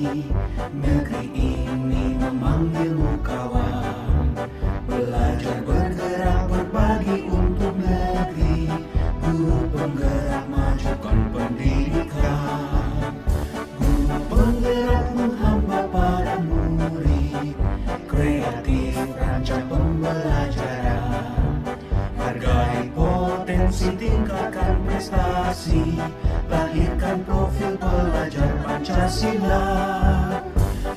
Negeri ini memanggilmu kawan. Belajar bergerak berbagi untuk negeri. Guru penggerak majukan pendidikan. Guru penggerak menghamba pada murid. Kreatif rancang pembelajaran. Hargai potensi, tingkatkan prestasi. Lahirkan profil pelajar Pancasila.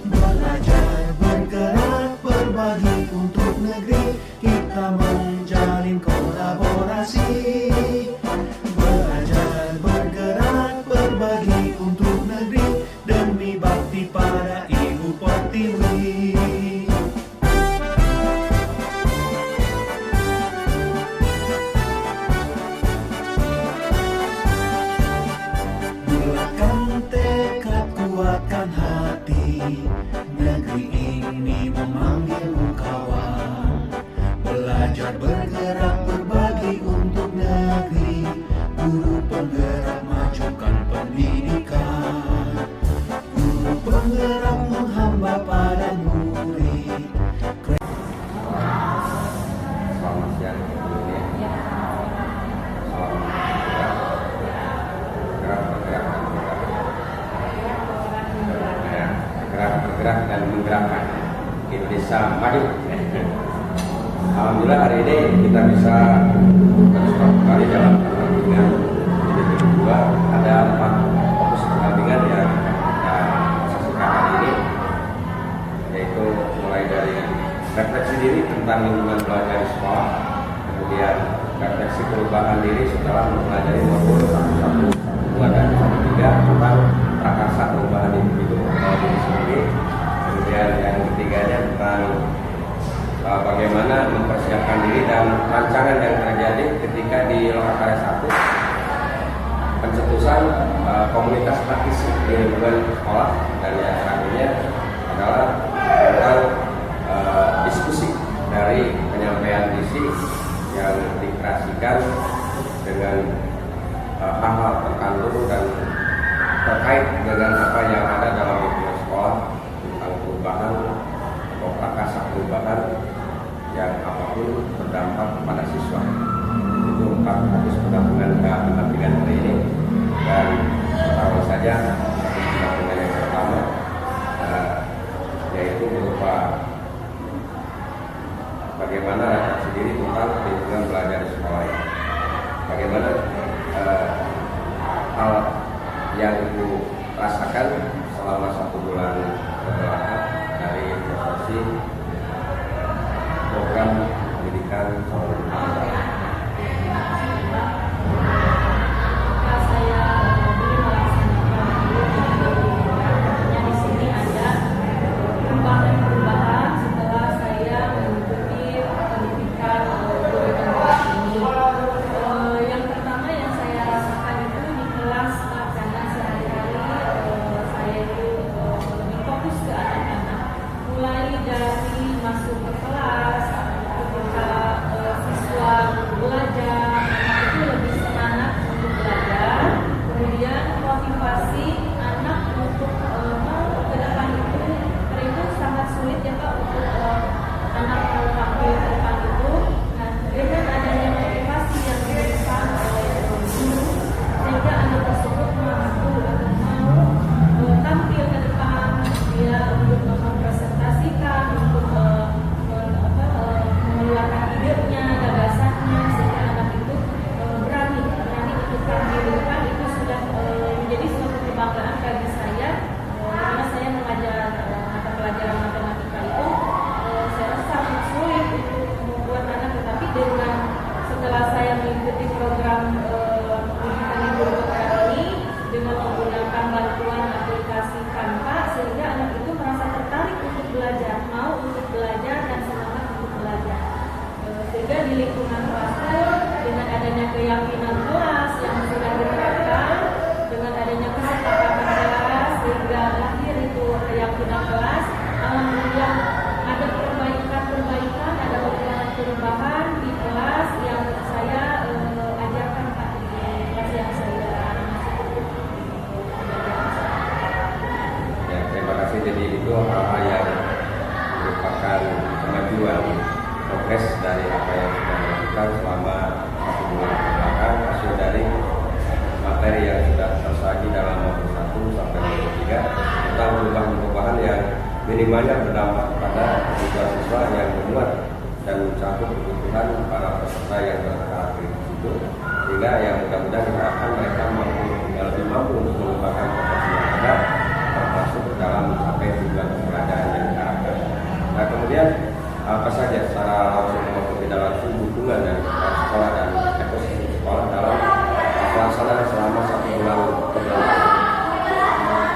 Belajar bergerak berbagi untuk negeri. Kita menjalin kolaborasi. Belajar bergerak berbagi untuk negeri. Demi bakti pada Ibu Pertiwi. Kuatkan hati, negeri ini memanggilmu kawan. Belajar bergerak berbagi untuk negeri. Guru penggerak majukan pendidikan. Guru penggerak menghamba pada murid. Selamat siang semuanya. Bergerak dan menggerakkan Indonesia maju. Alhamdulillah hari ini kita bisa kembali dalam pertandingan di kedua. Ada 4 fokus pertandingan yang kita saksikan hari ini, yaitu mulai dari refleksi diri tentang lingkungan belajar di sekolah, kemudian refleksi perubahan diri setelah mempelajari modul 1, 1, 2, dan 1, 3 tentang prakarsa perubahan individu diri sendiri. Kemudian yang ketiganya tentang bagaimana mempersiapkan diri dan rancangan yang terjadi ketika di Lokakarya 1 pencetusan komunitas praktisi di lingkungan sekolah, dan yang terakhirnya adalah tentang diskusi dari penyampaian visi yang dikreasikan dengan hal-hal terkandung dan terkait dengan apa yang ada dalam lingkungan sekolah tentang perubahan atau prakarsa perubahan yang apapun berdampak kepada siswa. Itu 4 fokus pendampingan hari ini, dan pertama saja pendampingan yang pertama yaitu berupa bagaimana refleksi diri tentang lingkungan belajar di sekolah. Bagaimana hal yang Ibu rasakan selama 1 bulan kebelakang dari prosesi program pendidikan sekolah. Mulai dari masuk ke kelas, ketika jadi itu hal-hal yang merupakan kemajuan progres dari apa yang sudah dilakukan selama 1 bulan kebelakang, hasil dari materi yang sudah tersaji dalam modul 1 sampai modul 3 tentang perubahan-perubahan yang minimalnya berdampak kepada siswa yang memuat dan mencakup kebutuhan para peserta yang berkarakteristik itu, sehingga yang mudah-mudahan diharapkan mereka lebih mampu untuk mengembangkan potensi yang ada, termasuk dalam mencapai tujuan pembelajaran yang diharapkan. Nah, kemudian apa saja secara langsung maupun tidak langsung dukungan dari sekolah dan ekosistem sekolah dalam pelaksanaan selama 1 bulan kebelakang.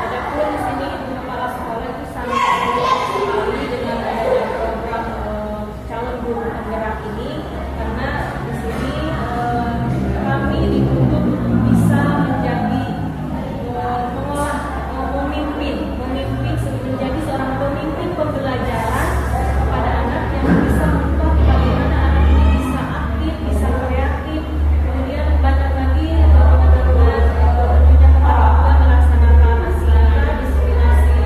Adapun di sini Ibu Kepala Sekolah itu sangat sekali dengan adanya program calon guru penggerak ini, karena di sini kami dituntut bisa menjadi mengolah, memimpin menjadi seorang pemimpin pembelajaran kepada anak yang bisa mengubah bagaimana anak ini bisa aktif, bisa kreatif, kemudian banyak lagi teman-teman tentunya kepala juga melaksanakan aksinya disiplinasi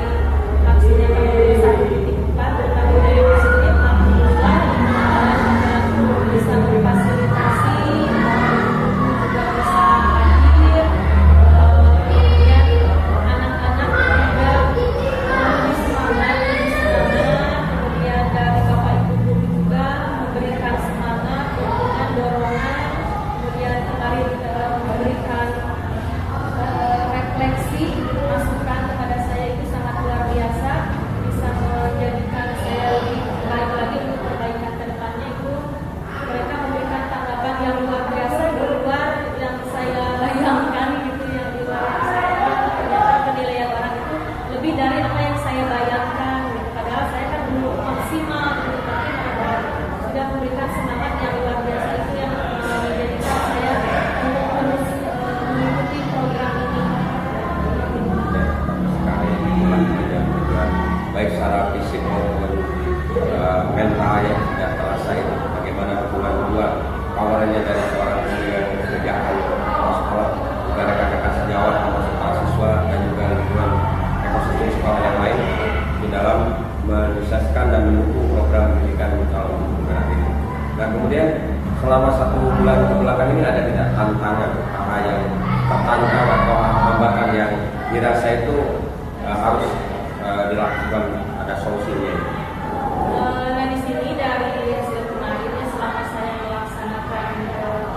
aksinya kalau 1.4 tentang budaya positif, alhamdulillah juga bisa memfasilitasi, juga bisa hadir, kemudian anak-anak juga lebih semangat, kemudian dari Bapak Ibu guru juga memberikan semangat, dukungan, dorongan, kemudian kemarin memberikan refleksi, masukan kepada saya itu sangat luar biasa, bisa menjadikan saya lebih baik lagi untuk perbaikan ke depannya. Itu mereka memberikan tanggapan yang luar biasa, di luar yang saya bayangkan gitu, yang di luar yang saya ternyata penilaian orang itu lebih dari apa yang saya bayangkan gitu. Padahal saya kan belum maksimal gitu, tapi mereka sudah memberikan semangat yang luar biasa, itu yang menjadikan saya untuk terus mengikuti program ini. Sekali yang tujuan baik secara fisik maupun mental yang tidak terasa itu, bagaimana hubungan dua kawanannya dari seorang guru yang kerjaan sekolah, juga rekan-rekan sejawat termasuk mahasiswa dan juga lingkungan ekosistem sekolah yang lain di dalam menyukseskan dan mendukung program pendidikan calon guru penggerak ini. Dan kemudian selama 1 bulan kebelakang ini ada tidak tantangan hal yang tertantang atau hambatan yang dirasa itu harus dilakukan, ada solusinya? Nah, di sini dari hasil kemarinnya selama saya melaksanakan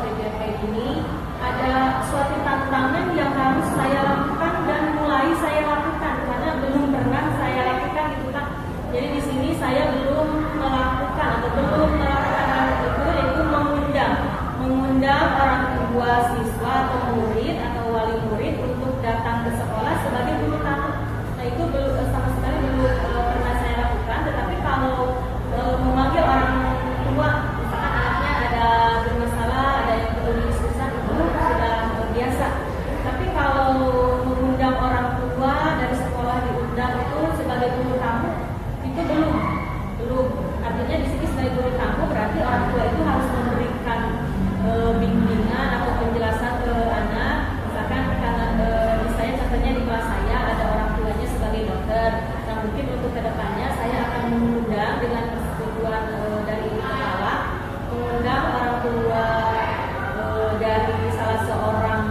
PJP ini, ada suatu tantangan yang harus saya lakukan dan mulai saya lakukan karena belum pernah saya lakukan gitu Pak. Jadi di sini saya belum melakukan atau belum melakukan hal itu, yaitu mengundang orang tua siswa atau murid atau wali murid untuk datang ke sekolah sebagai guru tamu. Nah, itu belum sama sekali belum pernah saya lakukan. Tetapi kalau memanggil orang tua, misalkan anaknya ada bermasalah, ada yang perlu didiskusikan, itu sudah biasa. Tapi kalau mengundang orang tua dari sekolah, diundang itu sebagai guru tamu, itu belum. Artinya di sini sebagai guru tamu berarti orang tua itu harus memberikan bimbingan atau penjelasan ke anak. Misalkan karena misalnya contohnya di kelas saya ada orang tuanya sebagai dokter. Nah, mungkin untuk kedepannya saya akan mengundang dengan persetujuan dari kepala, mengundang orang tua dari salah seorang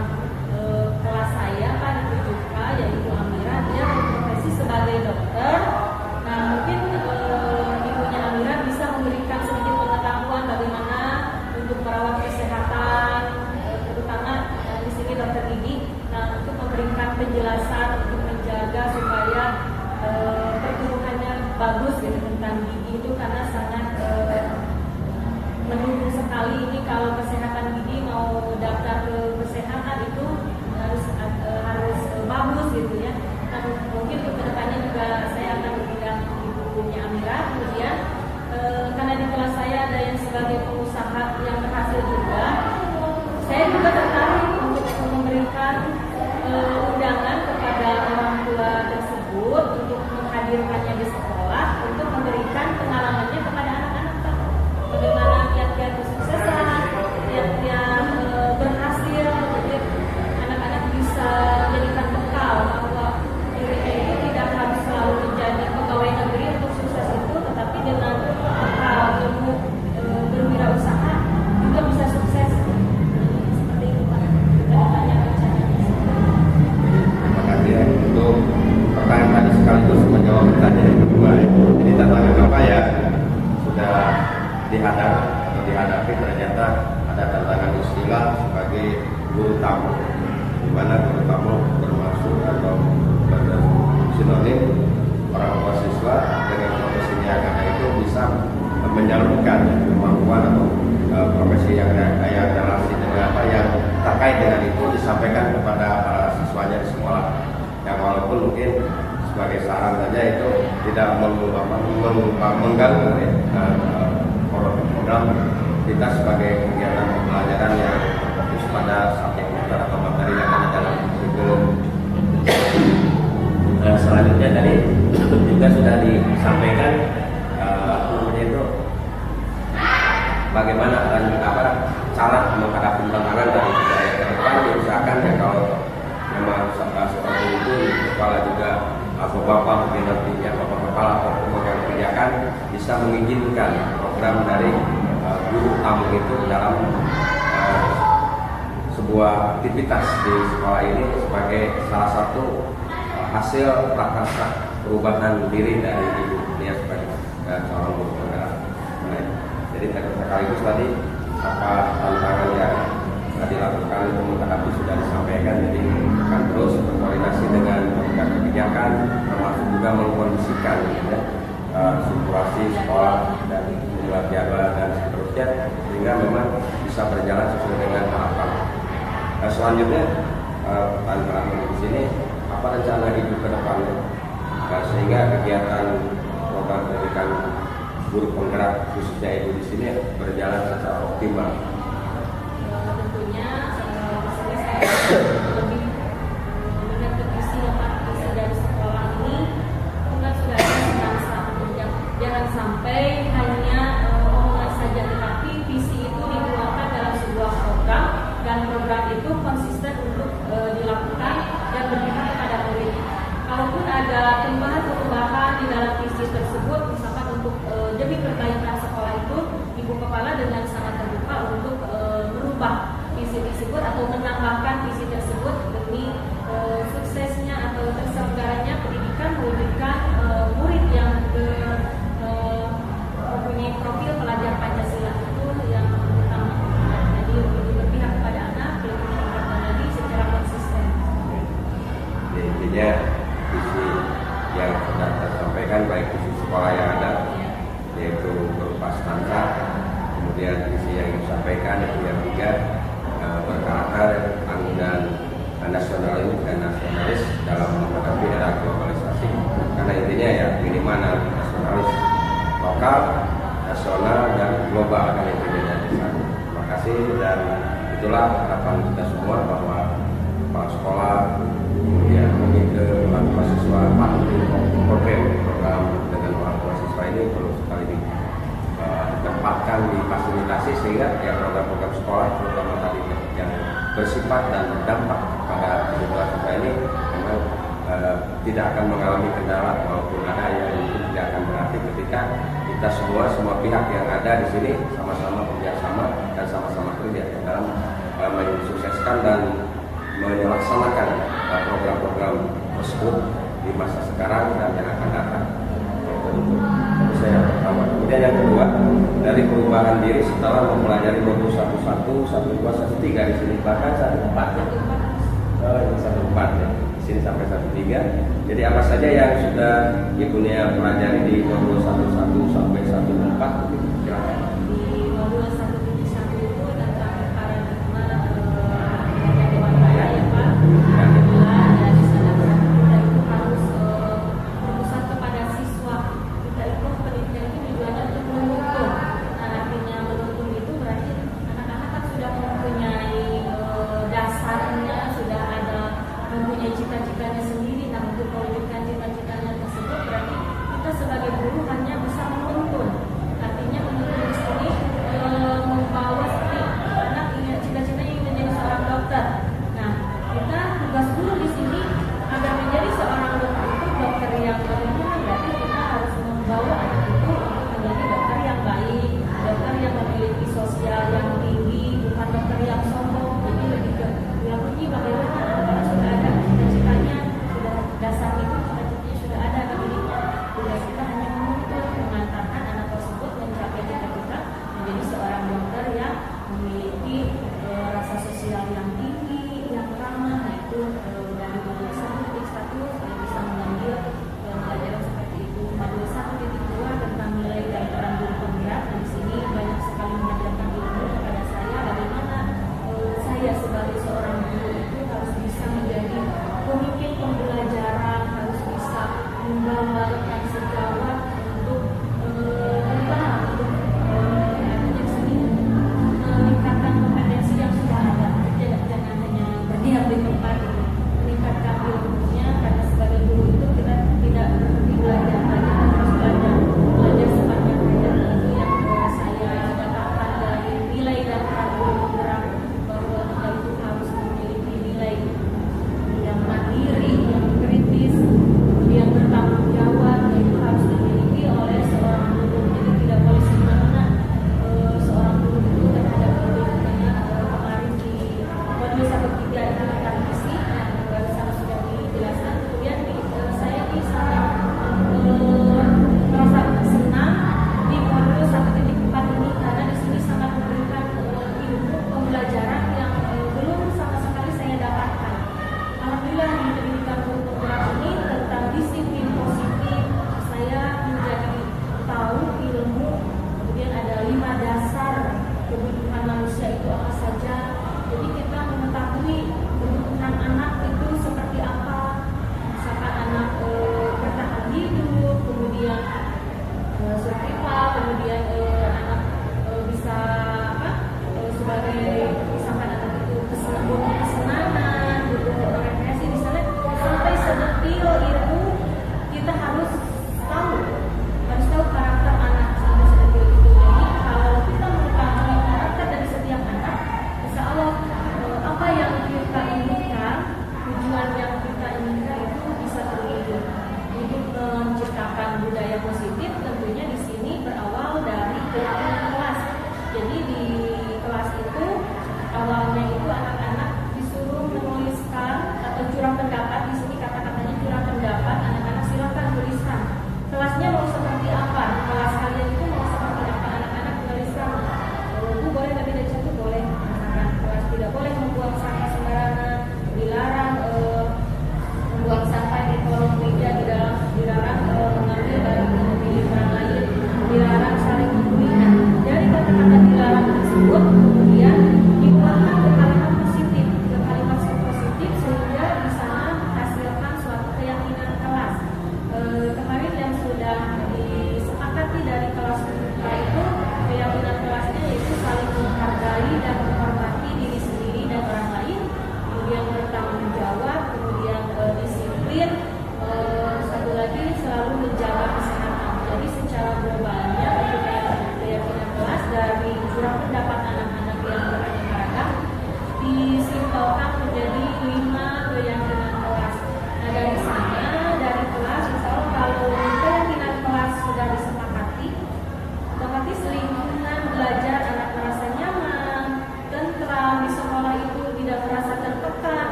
kelas saya Pak di PJK, yaitu Amira. Dia berprofesi sebagai dokter. Nah, mungkin ibunya Amira bisa memberikan sedikit pengetahuan bagaimana untuk merawat kesehatan, terutama di sini dokter gigi. Nah, untuk memberikan penjelasan untuk menjaga supaya pertumbuhannya bagus gitu tentang gigi itu, karena sangat mendukung sekali ini kalau kesehatan gigi mau daftar ke kesehatan itu harus bagus gitu ya. Nah, mungkin untuk kedepannya juga saya akan mengundang ibunya Amira. Kemudian karena di kelas saya ada yang sebagai pengusaha yang berhasil juga, saya juga tertarik untuk memberikan undangan kepada orang tua tersebut untuk menghadirkannya di sekolah untuk memberikan pengalamannya kepada anak-anak Pak. Bagaimana kiat-kiat kesuksesan, kiat dihadapi ternyata ada tantangan istilah sebagai guru tamu, di mana guru tamu bermaksud atau sinonim orang tua siswa dengan profesi yang ada itu bisa menyalurkan kemampuan atau profesi yang ada relasi dengan apa yang terkait dengan itu disampaikan kepada para siswanya di sekolah. Yang walaupun mungkin sebagai saran saja itu tidak mengganggu program kita sebagai kegiatan pembelajaran yang fokus pada subjek mater atau materi yang ada dalam kurikulum. Selanjutnya tadi juga sudah disampaikan itu bagaimana cara menghadapi tantangan dari budaya ke depan. Misalkan ya kalau memang seperti itu kepala juga bapak mungkin nantinya bapak kepala atau pemegang kebijakan bisa mengizinkan program dari guru tamu itu dalam sebuah aktivitas di sekolah ini sebagai salah satu hasil prakarsa perubahan diri dari ibu dia sebagai calon guru penggerak. Jadi sekaligus tadi apa tantangan yang dilakukan untuk menghadapi sudah disampaikan. Jadi akan terus berkoordinasi dengan pemegang kebijakan, termasuk juga mengkondisikan situasi sekolah dan jumlah jadwal dan seterusnya sehingga memang bisa berjalan sesuai dengan harapan. Selanjutnya tantangan di sini apa rencana ibu ke depannya sehingga kegiatan program pendidikan guru penggerak khususnya ibu di sini berjalan secara optimal. Tentunya saya lebih melihat visi dari sekolah ini bukan sudah ada jangan sampai hanya omongan saja, tetapi visi itu dikeluarkan dalam sebuah program dan program itu konsisten untuk dilakukan dan berpihak kepada murid. Kalaupun ada perubahan di dalam visi tersebut, misalkan untuk demi perbaikan sekolah itu, ibu kepala dengan sangat terbuka untuk merubah visi tersebut atau menambahkan visi tersebut demi suksesnya atau terselenggaranya pendidikan mewujudkan murid yang mempunyai profil pelajar Pancasila itu yang utama. Jadi lebih berpihak kepada anak, lebih meningkatkan lagi secara konsisten. Intinya visi yang sudah tersampaikan baik visi sekolah yang ada yaitu berupa standar, kemudian visi yang disampaikan yang ketiga berkarakter dan nasionalis dalam menghadapi era globalisasi. Karena intinya ya minimal nasionalis lokal, nasional dan global kan intinya di sana. Terima kasih dan itulah harapan kita semua bahwa kepala sekolah kemudian ke orang tua siswa program dengan orang tua siswa ini perlu sekali ditempatkan difasilitasi sehingga ya program-program sekolah terutama tadi yang bersifat dan berdampak pada kehidupan kita ini memang tidak akan mengalami kendala maupun ada yang itu tidak akan berarti ketika kita semua pihak yang ada di sini sama-sama kerjasama dan sama-sama kerja dalam mensukseskan dan melaksanakan program-program tersebut di masa sekarang dan yang akan datang. Itu saya pertama. Kemudian yang kedua, dari perubahan diri setelah mempelajari modul 11, 12, 13 di sini bahkan 14 ya. Ini 14 ya. Di sini sampai 13. Jadi apa saja yang sudah ibunya pelajari di modul 11 sampai 14 begitu silakan. Di modul 171 itu tentang paradigma cita-citanya sendiri. Nah, untuk mewujudkan cita-citanya tersebut berarti kita sebagai guru hanya bisa menuntun. Artinya menuntun di sini membawa seperti anak ingin cita-citanya ingin menjadi seorang dokter. Nah, kita tugas guru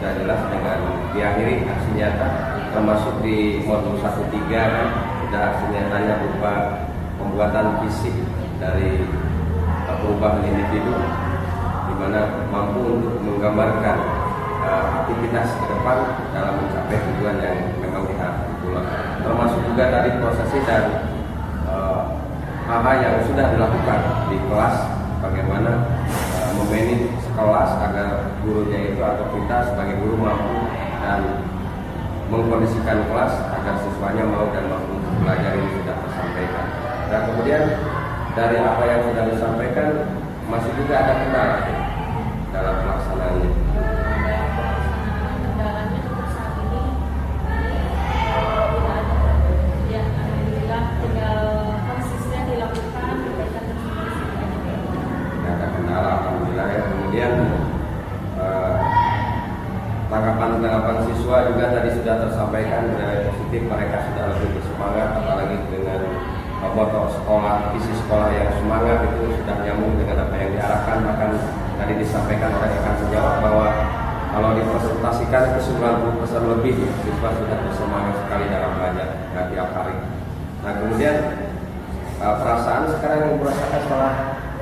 sudah jelas dengan diakhiri aksi nyata, termasuk di modul 1.3 kan sudah aksi nyatanya berupa pembuatan fisik dari perubahan individu, di mana mampu untuk menggambarkan aktivitas ke depan dalam mencapai tujuan yang memang diharapkan pula. Termasuk juga tadi prosesi dan hal-hal yang sudah dilakukan di kelas, bagaimana memanage kelas agar gurunya itu atau kita sebagai guru mampu dan mengkondisikan kelas agar siswanya mau dan mampu belajar ini sudah tersampaikan. Dan kemudian dari apa yang sudah disampaikan masih juga ada kendala dalam pelaksanaannya. Kendalanya untuk saat ini tidak ada. Ya, alhamdulillah tinggal konsisten dilakukan perbaikan tersebut. Tidak ada kendala, alhamdulillah ya. Kemudian tanggapan siswa juga tadi sudah tersampaikan dari positif, mereka sudah lebih bersemangat, apalagi dengan motor sekolah, visi sekolah yang semangat itu sudah nyambung dengan apa yang diharapkan. Bahkan tadi disampaikan oleh rekan sejawat bahwa kalau dipresentasikan ke 90% lebih siswa sudah bersemangat sekali dalam belajar tiap hari. Nah kemudian perasaan sekarang yang merasakan setelah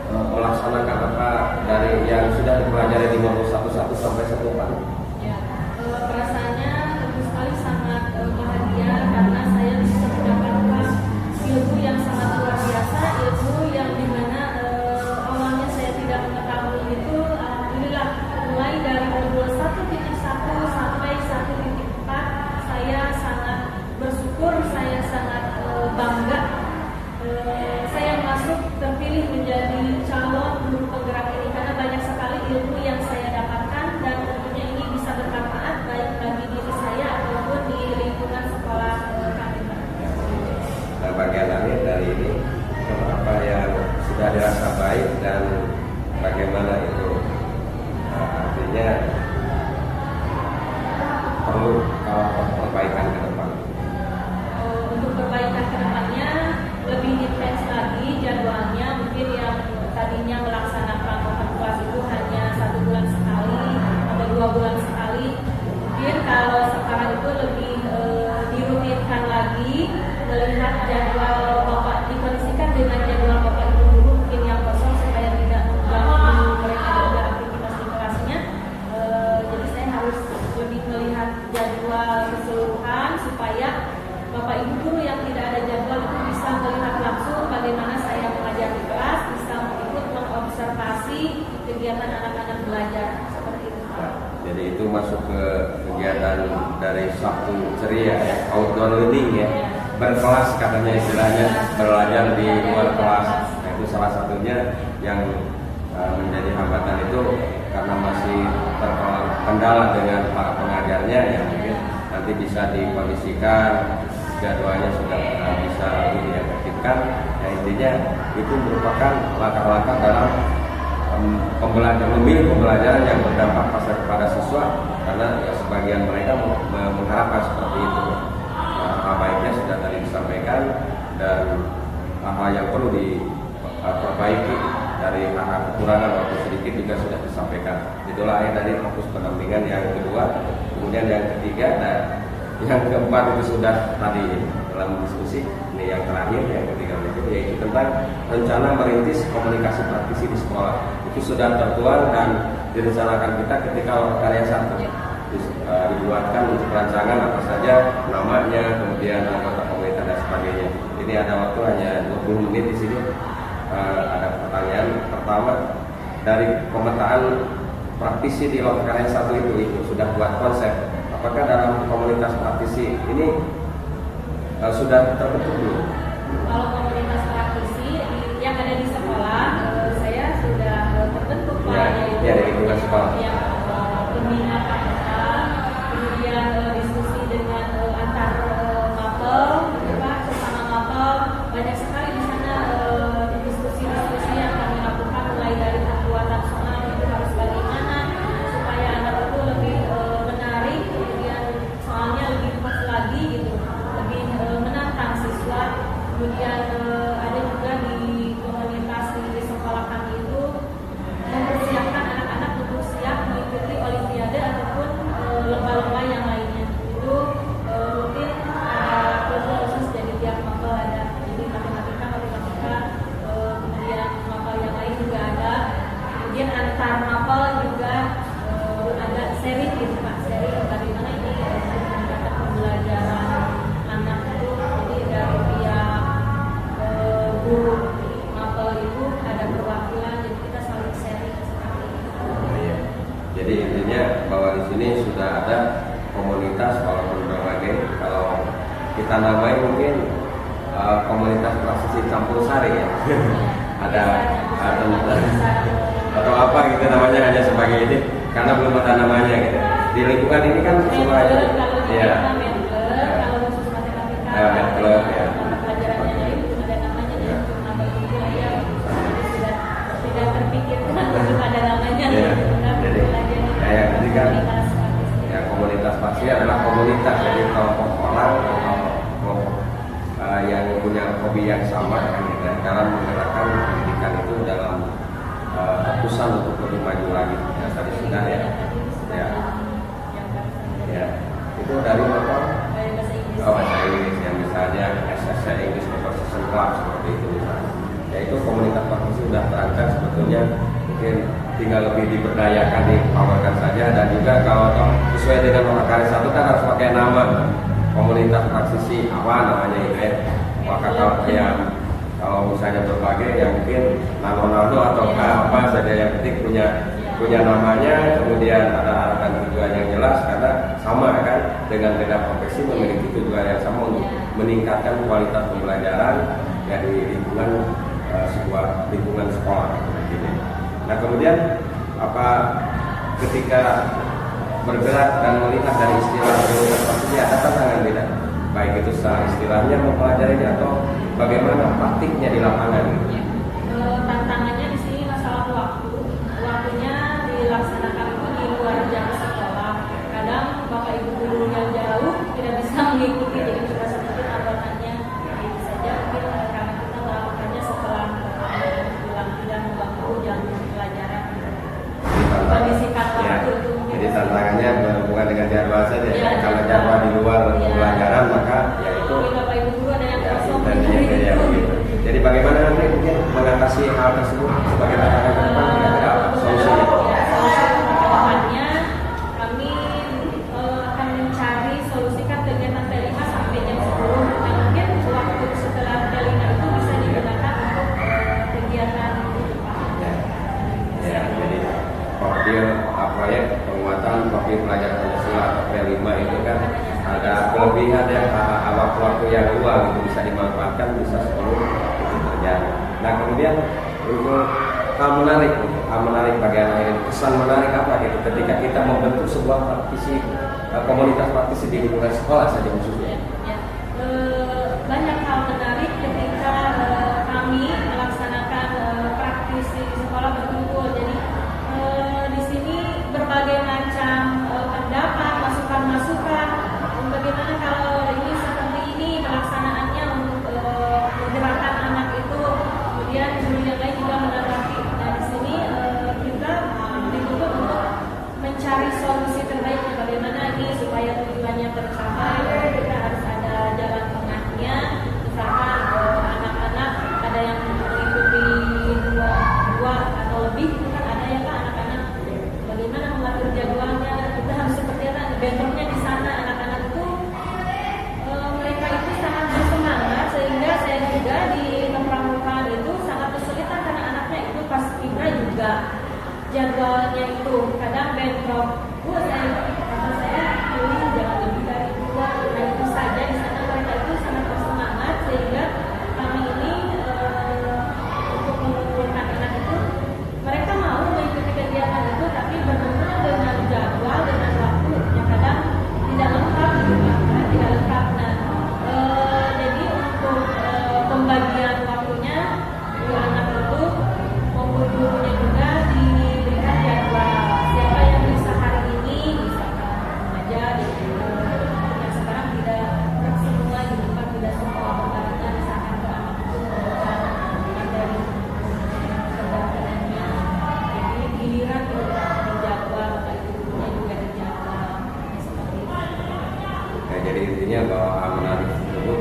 melaksanakan apa dari yang sudah dipelajari di modul 1.1 sampai 1.4. Ya, perasaannya tentu sekali sangat bahagia karena saya bisa mendapatkan ilmu yang sangat luar biasa, ilmu yang dimana awalnya saya tidak mengetahui itu. Alhamdulillah mulai dari modul 1.1 sampai 1.4 saya sangat bersyukur, saya sangat bangga. Saya masuk terpilih menjadi calon guru penggerak ini karena banyak sekali ilmu yang saya dapatkan dan tentunya ini bisa bermanfaat baik bagi diri saya ataupun di lingkungan sekolah kami. Nah, bagian akhir dari ini apa yang sudah dirasa baik dan bagaimana itu artinya perlu perbaikan ke depan. Untuk perbaikan ke depannya lebih intens lagi jadwalnya, mungkin yang tadinya melaksanakan open kelas itu hanya 1 bulan sekali atau 2 bulan sekali, mungkin kalau sekarang itu lebih dirutinkan lagi, melihat jadwal bapak, dikondisikan dengan jadwal bapak ibu guru mungkin yang kosong supaya tidak mengganggu mereka juga aktivitas di kelasnya. Jadi saya harus lebih melihat jadwal keseluruhan supaya bapak ibu guru yang tidak ada jadwal itu bisa melihat langsung bagaimana saya mengajar di kelas, bisa ikut mengobservasi kegiatan anak-anak belajar seperti itu. Jadi itu masuk ke kegiatan dari Sabtu ceria ya, outdoor learning ya, berkelas katanya istilahnya, belajar di luar kelas. Nah, itu salah satunya yang menjadi hambatan itu karena masih terkendala dengan para pengajarnya ya, mungkin nanti bisa dikondisikan jadwalnya sudah bisa lebih diefektifkan. Ya, intinya itu merupakan langkah-langkah dalam memilih pembelajaran yang berdampak pada siswa, karena ya, sebagian mereka mengharapkan seperti itu. Hal baiknya sudah tadi disampaikan dan hal yang perlu diperbaiki dari hal kekurangan waktu sedikit juga sudah disampaikan. Itulah yang tadi fokus pendampingan yang kedua. Kemudian yang ketiga dan yang keempat itu sudah tadi dalam diskusi. Ini yang terakhir, yang ketiga berikut, yaitu tentang rencana merintis komunikasi praktisi di sekolah. Itu sudah tertuang dan direncanakan kita ketika karya 1 dibuatkan untuk rancangan apa saja, namanya, kemudian anggota komunitas dan sebagainya. Ini ada waktu hanya 20 menit di sini. Ada pertanyaan pertama dari pemetaan praktisi di karya 1 itu sudah buat konsep. Apakah dalam komunitas praktisi ini sudah terbentuk belum? Kalau komunitas praktisi yang ada di sekolah, saya sudah terbentuk Pak, ya, dari lingkungan sekolah. Yang pembina pramuka, kemudian diskusi dengan antar mapel, Pak, sesama mapel, banyak sekali di sana diskusi-diskusi yang kami lakukan, mulai dari pembuatan soal itu harus bagaimana supaya anak itu lebih menarik, kemudian soalnya lebih pas lagi gitu, lebih menantang siswa. Kemudian ada juga di komunitas di daftar mapel juga ada seri gitu Pak, seri bagaimana ini meningkatkan pembelajaran anak itu. Jadi dari pihak guru mapel itu ada perwakilan, jadi kita selalu seri seperti itu. Iya. Jadi intinya bahwa di sini sudah ada komunitas walaupun berbagai. Kalau kita namai mungkin komunitas praktisi campur sari ya. Ada atau apa gitu namanya, hanya sebagai ini karena belum ada namanya gitu. Di lingkungan ini kan semuanya ya. Kalau khusus matematika ya. pelajarannya lain belum ada namanya, jadi cuma bagi wilayah sudah tidak terpikirkan belum ada namanya. Ya. Jadi kayak ini kan ya, komunitas pasti adalah komunitas, jadi kelompok orang atau kelompok yang punya hobi yang sama kan gitu, dalam menggerakkan pendidikan itu dalam fokusan untuk lebih maju lagi. Ya tadi sudah ya. Ya. Itu dari apa? Bahasa Inggris yang misalnya SSC English Conversation Club seperti itu misalnya. Ya itu komunitas praktisi sudah terancam sebetulnya, mungkin tinggal lebih diberdayakan, dipowerkan saja. Dan juga kalau sesuai dengan Makassar satu kan harus pakai nama komunitas praktisi apa namanya itu ya. Maka kalau misalnya berbagai ya mungkin nano atau apa saja, yang penting punya namanya, kemudian ada arahan tujuan yang jelas karena sama kan dengan beda profesi memiliki tujuan yang sama untuk meningkatkan kualitas pembelajaran dari lingkungan sebuah lingkungan sekolah begini. Nah kemudian apa ketika bergerak dan melihat dari istilah komunitas praktisi ada tantangan beda, baik itu secara istilahnya mempelajarinya atau bagaimana praktiknya di lapangan. Tantangannya di sini masalah waktunya dilaksanakan itu di luar jam sekolah. Kadang bapak ibu guru yang jauh tidak bisa mengikuti, jadi kita sedikit abonannya itu saja. Mungkin karena kita melakukannya setelah pulang, tidak mengganggu jam pelajaran. Kondisikan waktu itu. Jadi tantangannya berhubungan dengan jadwal saja. Ya, kalau jadwal di luar pembelajaran maka ya itu bapak ibu guru ada yang kosong. Ya, begitu. Jadi bagaimana nanti mungkin mengatasi hal tersebut sebagai tantangan ke depan, kira-kira apa solusinya? Kedepannya kami akan mencari solusikan kegiatan P5 sampai jam 10. Nah, mungkin waktu setelah P5 itu bisa digunakan untuk kegiatan Ya, jadi profil proyek penguatan profil pelajar Pancasila atau P5 itu kan ada kelebihan ya, waktu yang luang itu bisa dimanfaatkan, bisa sebelum itu terjadi. Nah kemudian untuk hal menarik bagi anak ini, kesan menarik apa gitu ketika kita membentuk sebuah praktisi komunitas praktisi di lingkungan sekolah saja khususnya. Banyak hal menarik ketika kami melaksanakan praktisi di sekolah berkumpul. Jadi di sini berbagai macam pendapat, masukan-masukan. Bagaimana kalau ini seperti ini pelaksanaannya untuk menggerakkan anak itu, kemudian guru yang lain juga menanggapi. Nah di sini kita dituntut untuk mencari solusi terbaiknya, bagaimana ini supaya tujuannya tercapai. Kita harus ada jalan tengahnya. Misalkan anak-anak ada yang mengikuti dua atau lebih, itu kan ada ya Pak anak-anak. Bagaimana mengatur jadwalnya? Kita harus seperti apa? Bentuknya di sana anak-anak itu mereka itu sangat bersemangat, sehingga saya juga di kepramukaan itu sangat kesulitan karena anaknya itu pas tiba juga jadwalnya itu kadang bentrok. Kata saya pilih jangan lebih dari 2. Nah itu saja di sana mereka itu sangat bersemangat, sehingga kami ini untuk mengumpulkan anak itu mereka mau mengikuti kegiatan itu, tapi benar-benar dengan jadwal, dengan waktu yang kadang tidak lengkap gitu, tidak lengkap. Nah jadi untuk pembagian waktunya anak itu maupun gurunya juga diberikan jadwal, siapa yang bisa hari ini bisa aja gitu. Yang sekarang tidak semua di tempat, tidak semua pertanyaan misalkan ke anak itu memberikan materi pendaftarannya, jadi giliran kita berjadwal, itu gurunya juga berjadwal seperti itu. Ya, jadi intinya bahwa hal menarik tersebut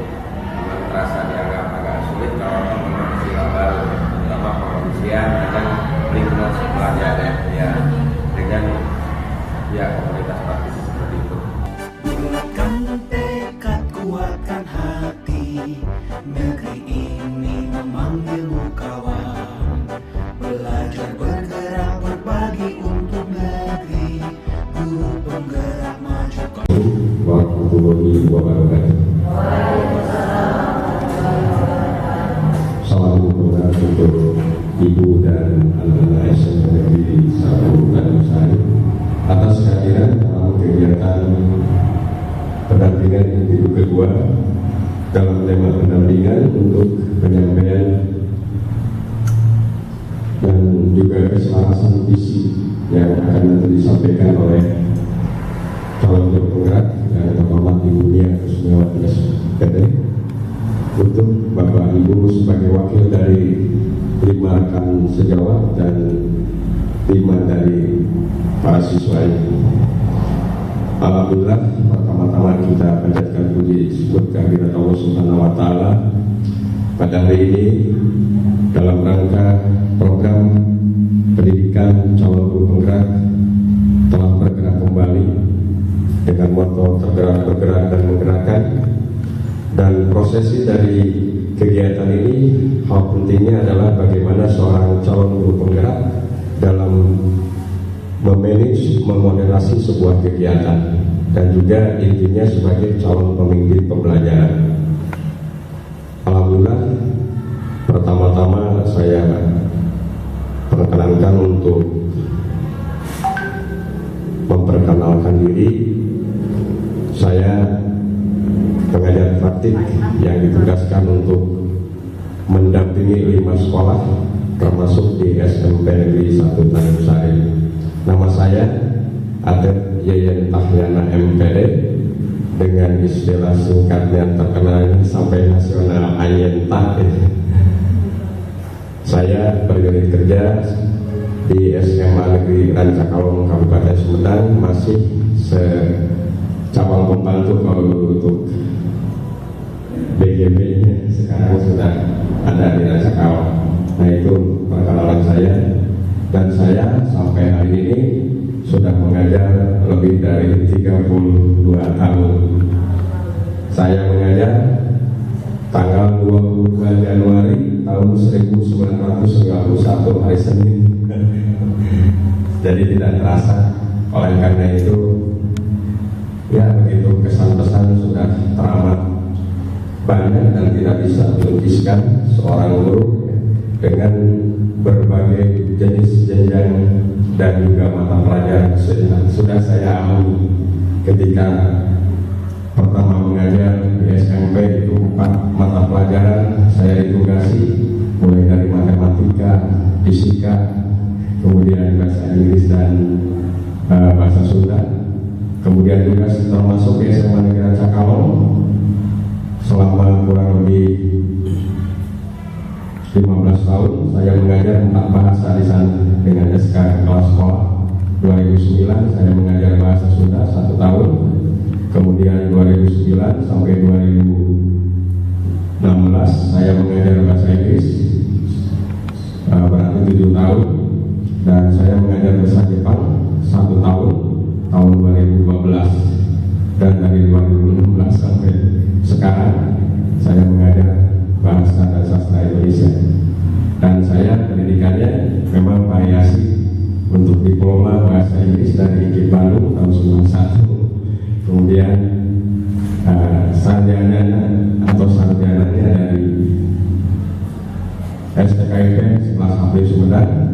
memang terasa dianggap agak sulit kalau mengatasi hal baru, terutama pengondisian dengan lingkungan sekolahnya. ya dengan komunitas praktisi seperti itu. Bulatkan tekad, kuatkan hati, negeri ini memanggilmu kawan. Belajar bergerak berbagi untuk negeri, guru penggerak majukan. Warahmatullahi wabarakatuh. Salam hormat untuk Ibu dan anak-anak SMP Negeri 1 Tanjungsari atas kehadiran dalam kegiatan pendampingan individu kedua dalam tema pendampingan untuk penyampaian dan juga keselarasan visi yang akan nanti disampaikan oleh calon penggerak dan terhormat Ibu Nia Kusmiawati SPD untuk Bapak Ibu sebagai wakil dari 5 rekan sejawat dan 5 dari para siswa ini. Alhamdulillah, pertama-tama kita panjatkan puji syukur kehadirat Allah Subhanahu wa Ta'ala pada hari ini dalam rangka program pendidikan calon guru penggerak telah bergerak kembali dengan moto tergerak, bergerak dan menggerakkan. Dan prosesi dari kegiatan ini, hal pentingnya adalah bagaimana seorang calon guru penggerak dalam memanage, memoderasi sebuah kegiatan, dan juga intinya sebagai calon pemimpin pembelajaran. Alhamdulillah, pertama-tama saya perkenankan untuk memperkenalkan diri. Saya pengajar praktik yang ditugaskan untuk mendampingi 5 sekolah termasuk di SMP Negeri 1 Tanjungsari. Nama saya Adet Yeyen Tahyana MPD, dengan istilah singkatnya terkenal sampai nasional Ayentah. Saya berunit kerja di SMA Negeri Rancakalong Kabupaten Sumedang, masih cabang pembantu kalau untuk BGB-nya sekarang sudah ada di Rancakalong. Nah, itu perkenalan saya, dan saya sampai hari ini sudah mengajar lebih dari 32 tahun. Saya mengajar tanggal 22 Januari tahun 1991 hari Senin. Jadi tidak terasa. Oleh karena itu, ya begitu kesan pesan sudah teramat banyak dan tidak bisa dilukiskan seorang guru dengan berbagai jenis jenjang dan juga mata pelajaran sudah saya alami ketika pertama mengajar di SMP. Itu 4 mata pelajaran saya ditugasi, mulai dari matematika, fisika, kemudian bahasa Inggris dan bahasa Sunda. Kemudian juga termasuk di SMA Negeri Rancakalong selama kurang lebih 15 tahun saya mengajar 4 bahasa di sana dengan SK kepala sekolah. 2009 saya mengajar bahasa Sunda 1 tahun, kemudian 2009 sampai 2016 saya mengajar bahasa Inggris, berarti 7 tahun, dan saya mengajar bahasa Jepang 1 tahun, tahun 2012, dan dari 2016 sampai sekarang saya mengajar bahasa dan sastra Indonesia. Dan saya pendidikannya memang variasi, untuk diploma bahasa Inggris dari IKIP Bandung tahun 91, kemudian sarjana atau sarjananya dari STKIP kelas Abri Sumedang,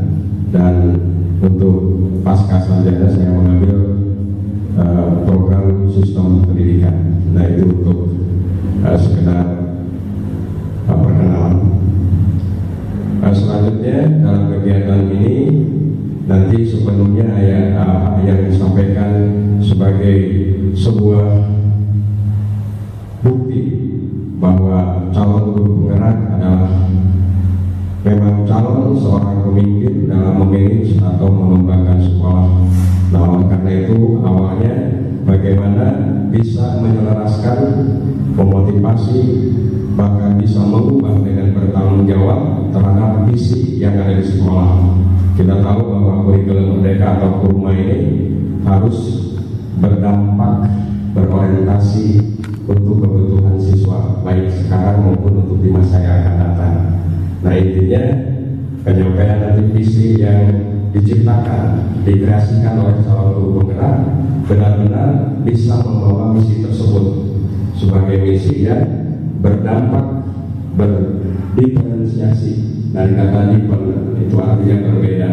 dan untuk pasca sarjana saya mengambil program sistem pendidikan. Nah, itu untuk sekedar perkenalan. Selanjutnya dalam kegiatan ini nanti sepenuhnya yang disampaikan sebagai sebuah bukti bahwa calon guru penggerak adalah memang calon seorang pemimpin dalam memanage atau mengembangkan sekolah. Nah, oleh karena itu awalnya bagaimana bisa menyelaraskan, memotivasi, bahkan bisa mengubah dengan bertanggung jawab terhadap visi yang ada di sekolah. Kita tahu bahwa kurikulum merdeka atau kurma ini harus berdampak, berorientasi untuk kebutuhan siswa, baik sekarang maupun untuk di masa yang akan datang. Nah, intinya penyampaian nanti visi yang diciptakan, dikreasikan oleh calon guru penggerak benar-benar bisa membawa misi tersebut sebagai misi yang berdampak, berdiferensiasi. Dari kata different itu artinya berbeda.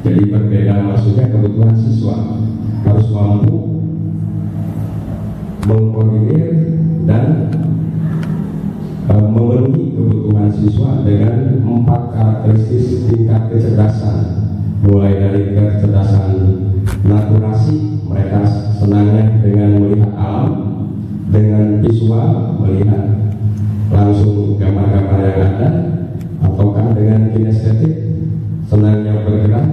Jadi berbeda maksudnya kebutuhan siswa harus mampu mengkoordinir dan memenuhi kebutuhan siswa dengan 4 karakteristik tingkat kecerdasan, mulai dari kecerdasan naturasi, mereka senangnya dengan melihat alam, dengan visual, melihat langsung gambar-gambar yang ada, ataukah dengan kinestetik, senangnya bergerak,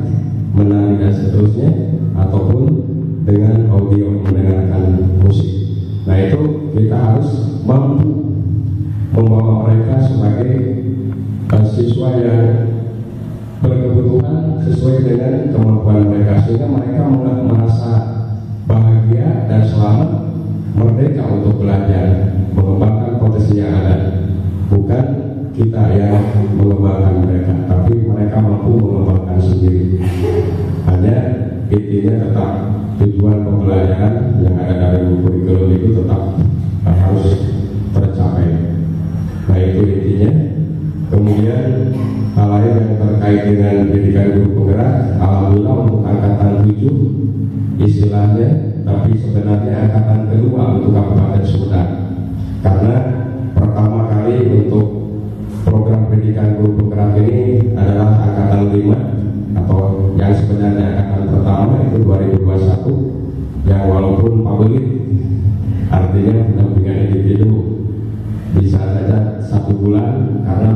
menari dan seterusnya, ataupun dengan audio, mendengarkan musik. Nah, itu kita harus mampu membawa mereka sebagai siswa yang berkebutuhan sesuai dengan kemampuan mereka, sehingga mereka merasa bahagia dan selamat, merdeka untuk belajar, mengembangkan potensi yang ada. Bukan kita yang mengembangkan mereka, tapi mereka mampu mengembangkan sendiri. Hanya intinya tetap tujuan pembelajaran yang ada dari kurikulum itu tetap harus tercapai. Nah, itu intinya. Kemudian hal lain yang terkait dengan pendidikan guru penggerak, alhamdulillah untuk angkatan 7 istilahnya, tapi sebenarnya angkatan kedua untuk Kabupaten Sumedang, karena pertama kali untuk program pendidikan guru penggerak ini adalah angkatan 5, atau yang sebenarnya angkatan pertama itu 2021, yang walaupun publik artinya pendampingan individu bisa saja 1 bulan karena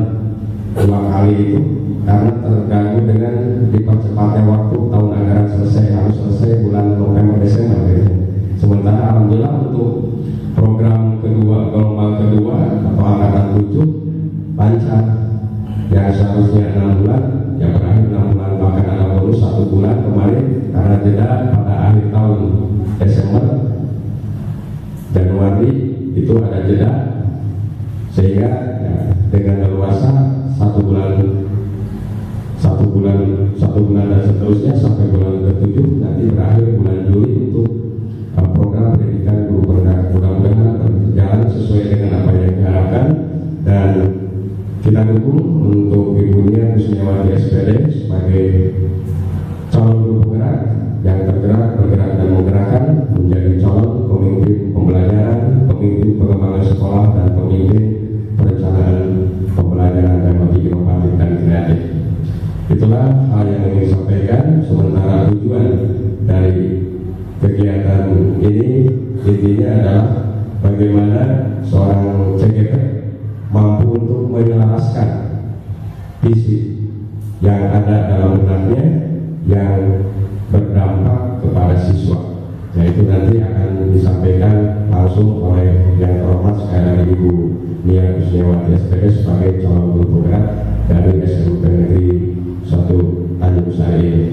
2 kali itu karena terganggu dengan dipercepatnya waktu, tahun anggaran harus selesai bulan November Desember gitu. Sementara alhamdulillah untuk program kedua, gelombang kedua atau angkatan 7 lancar, yang seharusnya 6 bulan yang berakhir 6 bulan, bahkan ada bonus 1 bulan kemarin karena jeda pada akhir tahun Desember, Januari itu ada jeda, sehingga ya, dengan leluasa 1 bulan dan seterusnya sampai bulan ke-7, nanti berakhir bulan Juli untuk program pendidikan guru penggerak. Mudah-mudahan berjalan sesuai dengan apa yang diharapkan, dan kita dukung untuk Ibu Nia Kusmiawati SPD sebagai calon guru penggerak yang tergerak, bergerak dan menggerakkan menjadi calon pemimpin pembelajaran, pemimpin pengembangan sekolah, dan pemimpin perencanaan pembelajaran yang lebih inovatif dan kreatif. Itulah hal yang ingin disampaikan. Sementara tujuan dari kegiatan ini intinya adalah bagaimana seorang CGP mampu untuk menyelaraskan visi yang ada dalam benaknya yang berdampak kepada siswa. Yaitu nanti akan disampaikan langsung oleh yang terhormat sekali lagi Ibu Nia Kusmiawati SPD sebagai calon guru penggerak dari SMP Negeri 1 Tanjung Sari ini.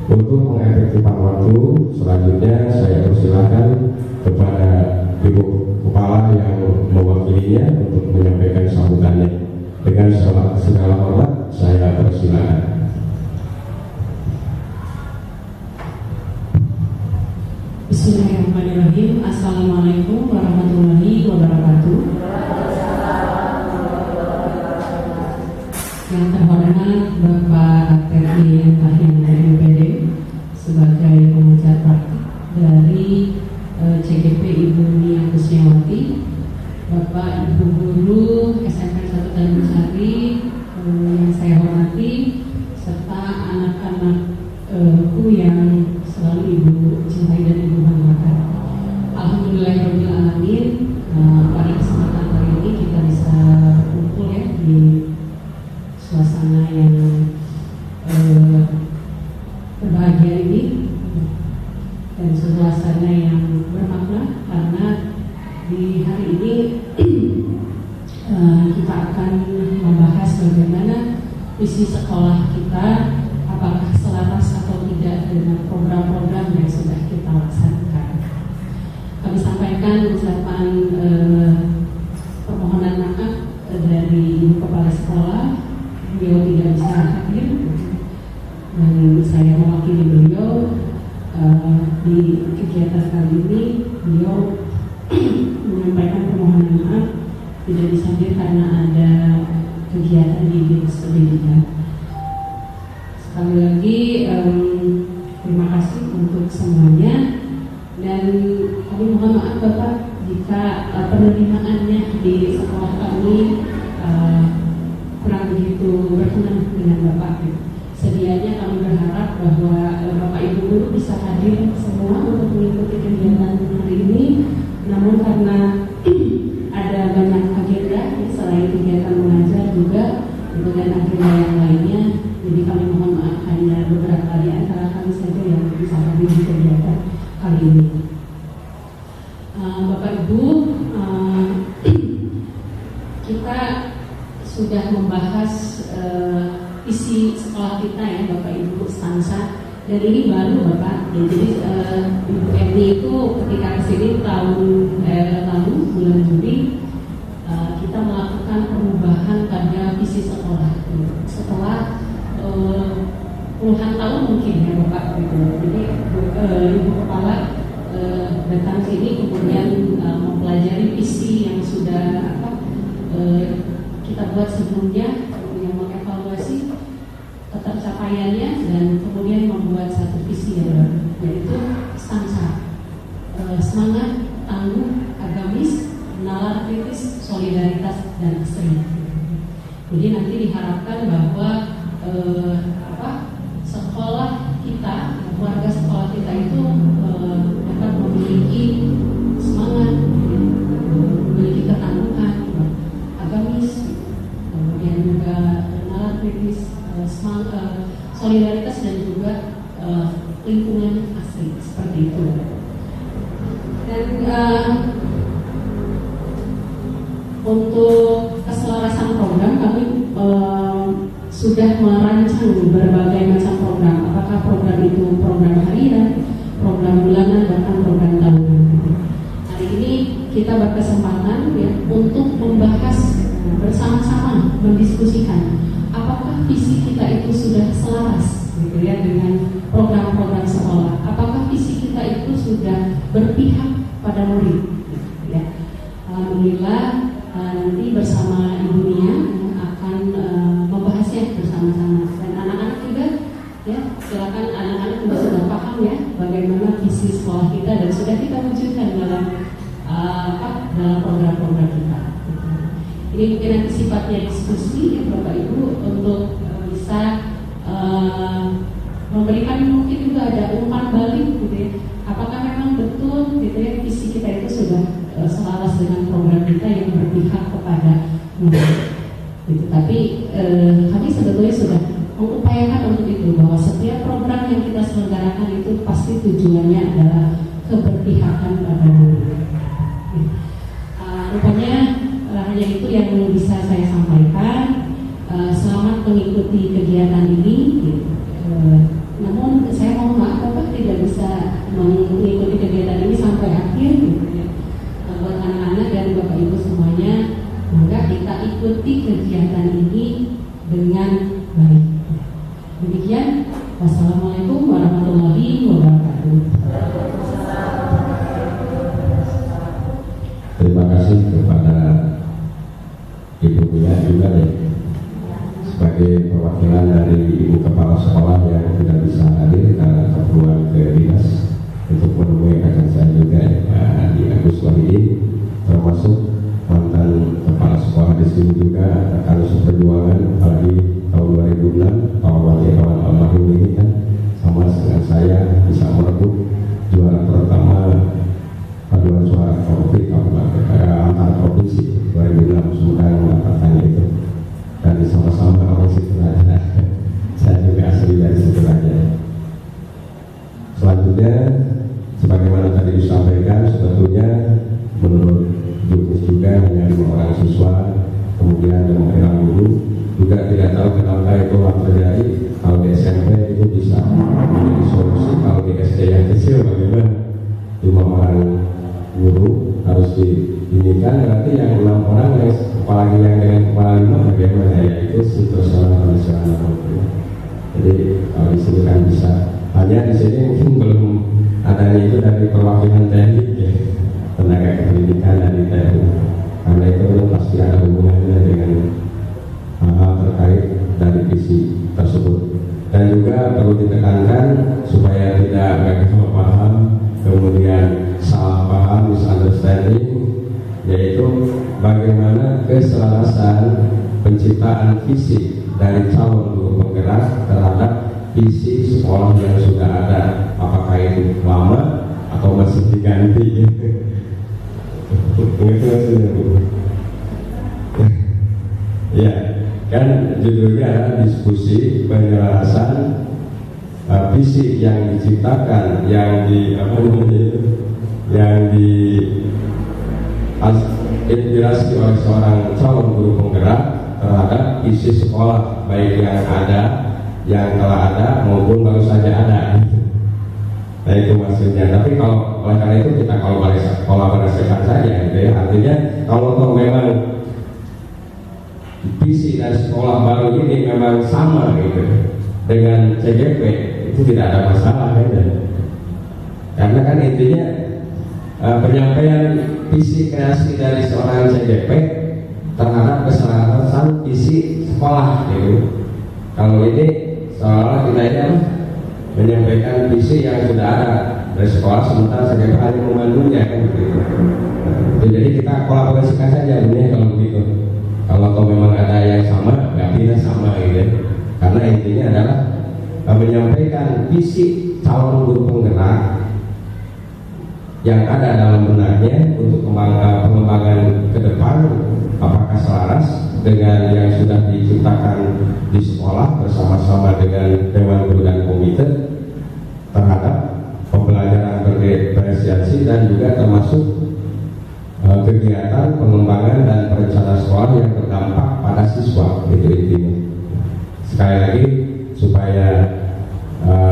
Untuk mengefektifkan waktu, selanjutnya saya persilahkan kepada Ibu Kepala yang mewakilinya untuk menyampaikan sambutannya. Dengan segala hormat, saya persilahkan. Bismillahirrahmanirrahim. Assalamualaikum warahmatullahi wabarakatuh. Yang terhormat Bapak Terli Tahina MPD sebagai pengajar praktik dari CGP Ibu Nia Kusmiawati, Bapak Ibu Guru SMP 1 Tanjung Sari yang saya hormati, serta anak-anakku yang selalu Ibu cintai dan Ibu banggakan. Alhamdulillahirabbil alamin, pada kesempatan hari ini kita bisa berkumpul ya di suasana yang berbahagia ini, dan suasana yang bermakna, karena di hari ini kita akan membahas bagaimana visi sekolah kita menyampaikan ucapan permohonan maaf dari Ibu Kepala Sekolah. Beliau tidak bisa hadir dan saya mewakili beliau di kegiatan kali ini. Beliau menyampaikan permohonan maaf tidak bisa hadir karena ada kegiatan di Dinas Pendidikan. Sekali lagi terima kasih untuk semuanya, dan kami mohon maaf Bapak jika penerimaannya di sekolah kami kurang begitu berkenan dengan Bapak. Sedianya kami berharap bahwa Bapak Ibu guru bisa hadir semua untuk mengikuti kegiatan hari ini, namun karena ada banyak agenda selain kegiatan mengajar juga dengan agenda yang lainnya, jadi kami mohon maaf hanya beberapa di antara kami saja yang bisa hadir di kegiatan kali ini. Bapak Ibu, kita sudah membahas isi sekolah kita ya Bapak Ibu stansa, dan ini baru Bapak. Jadi Ibu Eni itu ketika kesini tahun lalu bulan Juli kita melakukan perubahan pada visi sekolah setelah puluhan tahun mungkin ya Bapak gitu. Jadi Ibu Kepala datang sini kemudian mempelajari visi yang sudah kita buat sebelumnya, kemudian mengevaluasi ketercapaiannya dan kemudian membuat satu visi yang baru, yaitu stansa semangat, tangguh, agamis, nalar kritis, solidaritas dan asri. Jadi nanti diharapkan bahwa sekolah kita, warga sekolah kita itu dapat memiliki semangat, memiliki ketangguhan, agamis, kemudian juga nalar kritis, solidaritas dan juga lingkungan asli, seperti itu. Dan untuk keselarasan program kami sudah merancang berbagai macam program. Apakah program itu program harian, program bulanan, bahkan program tahunan. Hari ini kita berkesempatan ya untuk membahas bersama-sama, mendiskusikan apakah visi kita itu sudah selaras gitu ya dengan program-program sekolah. Apakah visi kita itu sudah berpihak pada murid gitu ya. Alhamdulillah nanti bersama Ibu Nia akan membahasnya bersama-sama, dan anak-anak juga ya, silakan anak-anak juga sudah paham ya bagaimana visi sekolah kita dan sudah kita wujudkan dalam program-program kita. Ini mungkin nanti sifatnya diskusi ya Bapak Ibu untuk bisa memberikan, mungkin juga ada umpan balik gitu ya. Apakah memang betul gitu ya visi kita itu sudah selaras dengan program kita yang berpihak kepada murid gitu. Tapi kami sebetulnya sudah mengupayakan untuk itu, bahwa setiap program yang kita selenggarakan itu pasti tujuannya adalah keberpihakan pada murid. Rupanya hanya itu yang bisa saya sampaikan. Selamat mengikuti kegiatan ini gitu. Namun saya mohon maaf Bapak tidak bisa mengikuti kegiatan ini sampai akhir gitu ya. Buat anak-anak dan Bapak Ibu semuanya, maka kita ikuti kegiatan ini dengan baik. Demikian, wassalamualaikum warahmatullahi wabarakatuh. Terima kasih kepada Ibu Nia juga ya, sebagai perwakilan dari Ibu Kepala Sekolah yang tidak bisa hadir karena keperluan ke dinas, untuk menemui rekan saya juga Pak Adi Agus Wahidi, termasuk mantan kepala sekolah di sini juga rekan seperjuangan, apalagi tahun 2006 kawan-kawan almarhum ini kan sama dengan saya bisa merebut juara pertama paduan suara konflik antar provinsi 2006, semoga mendapatkannya itu, dan sama-sama orang situ aja. Saya juga asli dari situ aja. Selanjutnya, sebagaimana tadi disampaikan, sebetulnya menurut jurus juga hanya 5 orang siswa, kemudian dengan guru juga tidak tahu kenapa itu terjadi. Kalau di SMP itu bisa menjadi solusi, kalau di SD yang kecil bagaimana 5 orang guru harus diinikan, berarti yang 6 orang yang apalagi yang dengan kepala 5 bagaimana ya, itu situasional nasional. Jadi kalau di sini kan bisa, hanya di sini mungkin belum adanya itu dari perwakilan teknik ya, tenaga kependidikan dari teknik, karena itu pasti ada hubungannya dengan hal terkait dari visi tersebut. Dan juga perlu ditekankan supaya tidak gagal paham, kemudian salah paham, misunderstanding, yaitu bagaimana keselarasan penciptaan visi dari calon guru penggerak terhadap visi sekolah yang sudah ada, apakah itu lama atau masih diganti. Ya, kan judulnya adalah diskusi penyelarasan visi yang diciptakan, yang diinspirasi oleh seorang calon guru penggerak terhadap visi sekolah, baik yang ada, yang telah ada maupun baru saja ada. Nah itu maksudnya. Tapi kalau oleh karena itu kita kolaborasikan saja, gitu ya. Artinya kalau memang visi dari sekolah baru ini memang sama gitu dengan CGP, itu tidak ada masalah ya. Karena kan intinya penyampaian visi kreasi dari seorang CGP terhadap keselarasan visi sekolah gitu. Kalau ini seolah kita menyampaikan visi yang sudah ada dari sekolah, sementara CGP hanya memandunya kan begitu. Jadi kita kolaborasikan saja ini kalau begitu. Kalau memang ada yang sama, berarti sama gitu. Karena intinya adalah menyampaikan visi calon guru penggerak yang ada dalam benaknya untuk pengembangan ke depan, apakah selaras dengan yang sudah diciptakan di sekolah bersama-sama dengan Dewan Guru dan Komite terhadap pembelajaran berdiferensiasi, dan juga termasuk kegiatan pengembangan dan perencanaan sekolah yang berdampak pada siswa, itu intinya. Sekali lagi supaya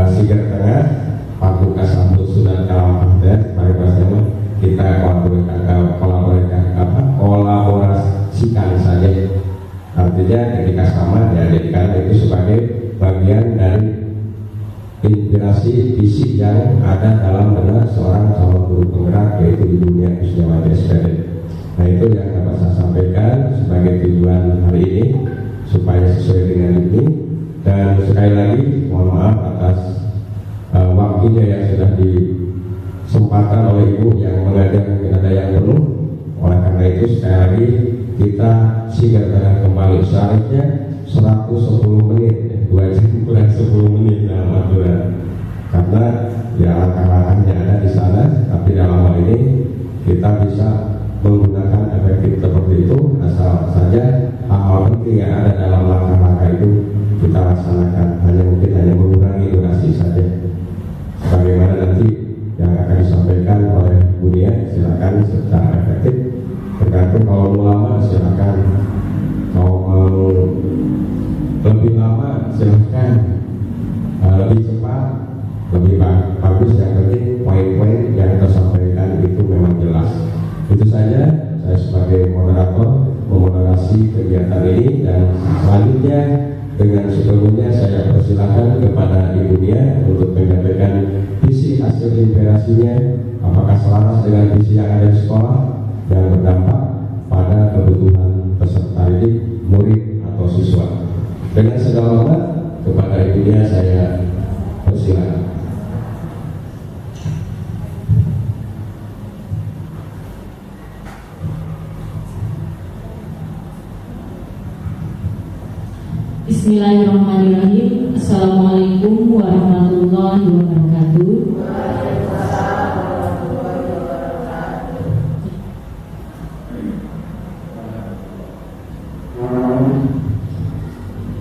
Siger Tengah Fakultas Kampus Sunan Kalimantan, mari bersama kita kolaborasikan saja. Artinya ketika sama dijadikan itu sebagai bagian dari inspirasi visi yang ada dalam benak seorang calon guru penggerak, yaitu di dunia kesejahtera SPD. Nah itu yang dapat saya sampaikan sebagai tujuan hari ini supaya sesuai dengan ini. Dan sekali lagi mohon maaf atas waktunya yang sudah disempatkan oleh Ibu yang mengajar mungkin ada yang penuh. Oleh karena itu sekali lagi kita sigarkan kembali seharusnya 110 menit, 2 jam kurang 10 menit dalam aturan. Karena ya langkah-langkahnya ada di sana, tapi dalam hal ini kita bisa menggunakan efektif seperti itu, asal saja hal-hal penting yang ada dalam langkah-langkah itu kita laksanakan, hanya mengurangi durasi saja. Bagaimana nanti yang akan disampaikan oleh Bu Nia, silakan secara efektif. Tergantung kalau mau lama silakan, kalau mau lebih lama silakan, lebih cepat lebih bagus. Yang penting poin-poin yang tersampaikan itu memang jelas. Itu saja saya sebagai moderator memoderasi kegiatan ini, dan selanjutnya dengan sebelumnya saya persilakan kepada Ibu Nia untuk menyampaikan visi hasil inspirasinya, apakah selaras dengan visi yang ada di sekolah yang berdampak pada kebutuhan peserta didik, murid atau siswa. Dengan segala hormat kepada Ibu Nia saya persilakan. Bismillahirrahmanirrahim. Assalamualaikum warahmatullahi wabarakatuh.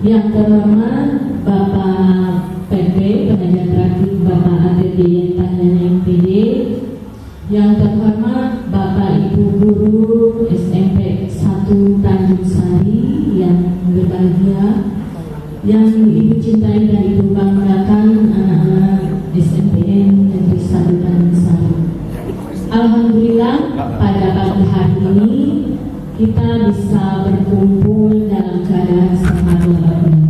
Yang terhormat Bapak PP Pengajar Praktik Bapak ATD Tanjung PD, yang terhormat Bapak Ibu Guru SMP 1 Tanjung Sari yang berbahagia, yang Ibu cintai dan Ibu banggakan anak-anak SMPN Negeri 1 Tanjung Sari. Alhamdulillah kita bisa berkumpul dalam keadaan sehat walafiat.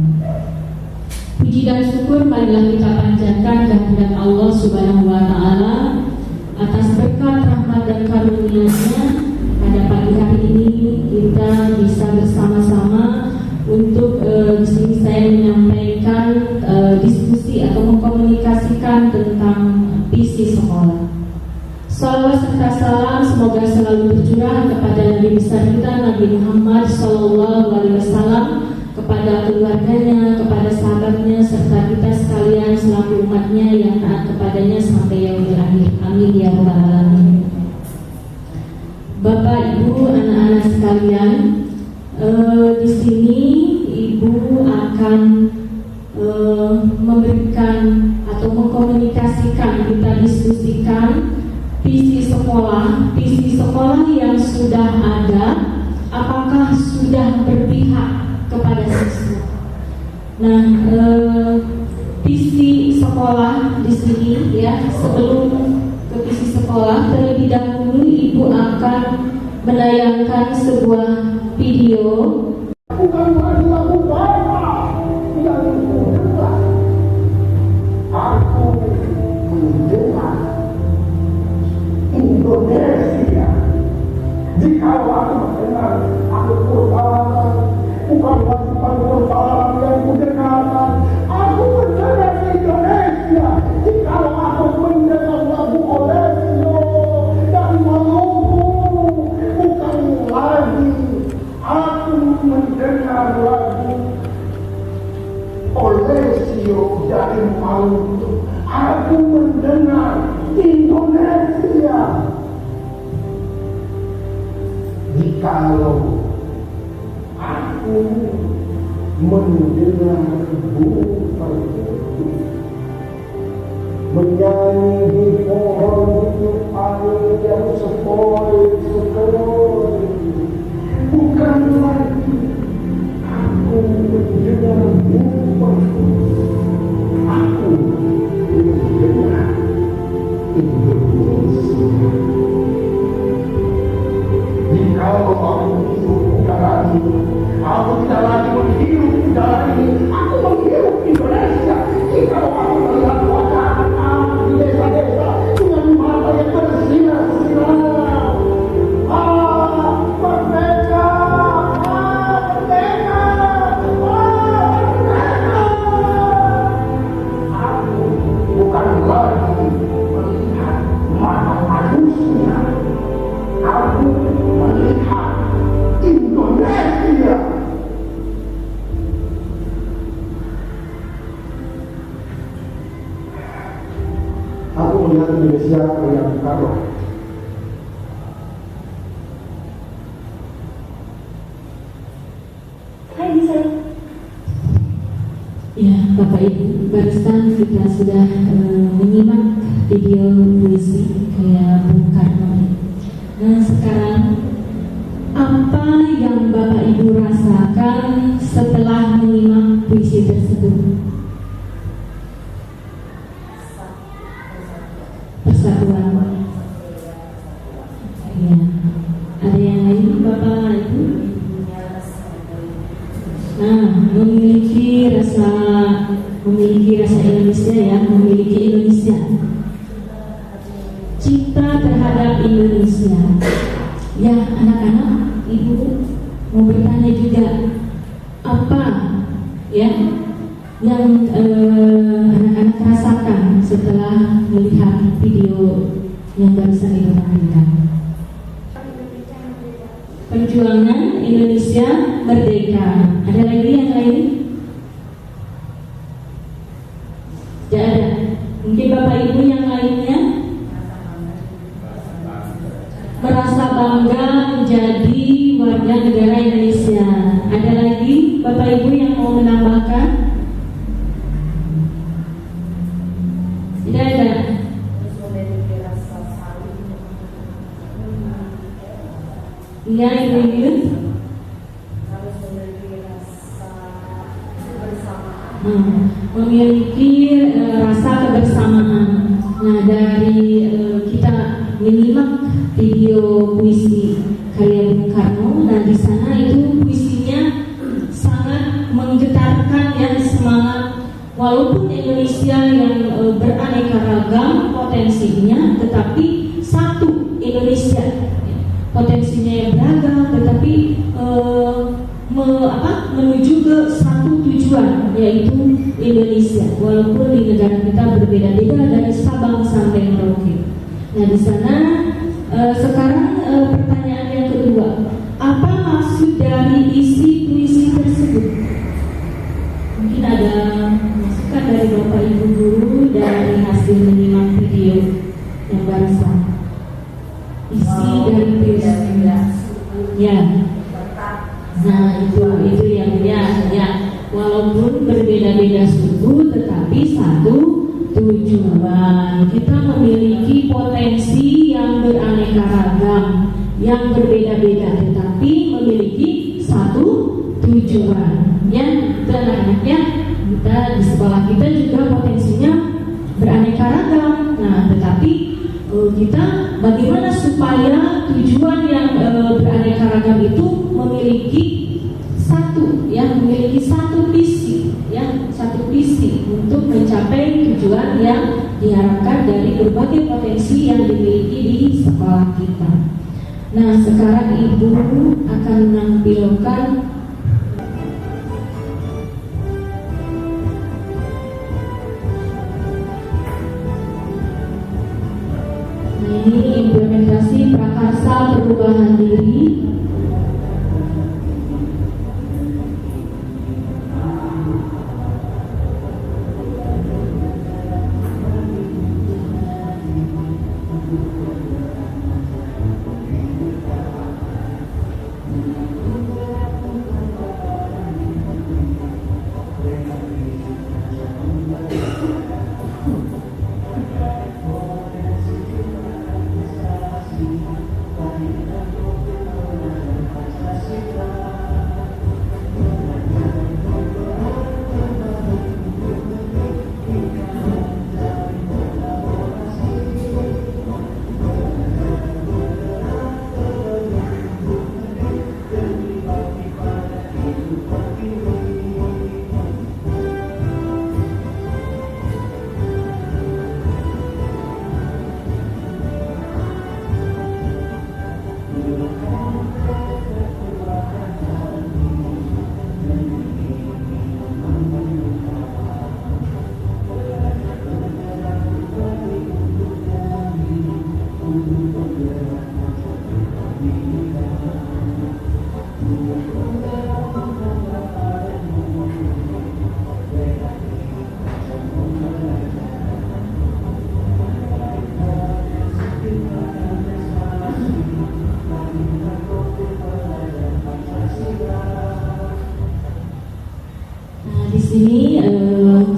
Puji dan syukur marilah kita panjatkan kehadirat Allah Subhanahu wa Ta'ala atas berkat rahmat dan karunia-Nya. Pada pagi hari ini kita bisa bersama-sama untuk di sini saya menyampaikan diskusi atau mengkomunikasikan tentang visi sekolah. Salawat serta salam semoga selalu tercurah kepada Nabi besar kita Nabi Muhammad SAW, kepada keluarganya, kepada sahabatnya, serta kita sekalian selaku umatnya yang taat kepadanya sampai yaumil akhir. Amin ya rabbal alamin. Bapak, Ibu, anak-anak sekalian, di sini Ibu akan memberikan atau mengkomunikasikan, kita diskusikan visi sekolah yang sudah ada, apakah sudah berpihak kepada siswa. Nah, visi sekolah di sini ya, sebelum ke visi sekolah terlebih dahulu Ibu akan menayangkan sebuah video. Bukan lagi lagu Bapak yang mendengar. Aku mendengar Indonesia. Jika aku mendengar, aku berpengalaman. Bukan lagi pengalaman yang kudengarkan. Aku mendengar Indonesia. Jika aku mendengar lagu Olesio dan Maluku, bukan lagi aku mendengar lagu Olesio dari Maluku. Aku mendengar Indonesia. Jikalau aku mendengar burung terkutuk menyanyi di pohon hidup angin yang sepoi-sepoi, bukan lagi aku mendengar burung, aku mendengar Indonesia. Jikalau aku hidup udara ini, aku tidak lagi menghirup udara ini, aku menghirup Indonesia. Jikalau aku melihat wajah anak-anak di desa-desa dengan mata yang bersinar-sinar, merdeka, merdeka, merdeka. Aku bukan lagi melihat mata manusia, aku melihat Indonesia. Aku melihat Indonesia yang Bung Hai, bisa. Ya, Bapak Ibu, barusan kita sudah menyimak video puisi kayak Bung Karno. Nah, sekarang apa yang Bapak Ibu rasakan setelah menyimak puisi tersebut? Persatuan. Ya. Ada yang lain, Bapak Ibu? Nah, memiliki rasa Indonesia ya, memiliki Indonesia. Cinta terhadap Indonesia. Ya, anak-anak, Ibu mau bertanya juga, apa ya yang anak-anak rasakan setelah melihat video yang barusan Ibu tampilkan? Perjuangan Indonesia merdeka. Ada lagi yang lain? Tidak ada. Mungkin Bapak Ibu yang lainnya merasa bangga menjadi warga negara Indonesia. Ada lagi Bapak Ibu yang mau menambahkan? Tidak ada. Iya, Ibu. Memiliki rasa kebersamaan. Nah, dari kita menyimak video puisi karya Bung Karno dan beragam potensinya, tetapi satu Indonesia. Potensinya yang beragam, tetapi menuju ke satu tujuan, yaitu Indonesia. Walaupun di negara kita berbeda-beda dari Sabang sampai Merauke. Nah, di sana sekarang pertanyaan yang kedua, apa maksud dari isi puisi tersebut? Mungkin ada masukan dari Bapak Ibu guru dari hasil menyimak video yang barusan. Isi dari puisi, ya. Nah, itu yang ya. Walaupun berbeda-beda suku, tetapi satu tujuan. Kita memiliki potensi yang beraneka ragam, yang berbeda-beda, tetapi memiliki satu tujuan. Ya, itu anak-anaknya. Kita di sekolah kita juga potensinya beraneka ragam. Nah, tetapi kita bagaimana supaya tujuan yang beraneka ragam itu memiliki satu visi untuk mencapai tujuan yang diharapkan dari berbagai potensi yang dimiliki di sekolah kita. Nah, sekarang Ibu akan menampilkan ini implementasi prakarsa perubahan diri.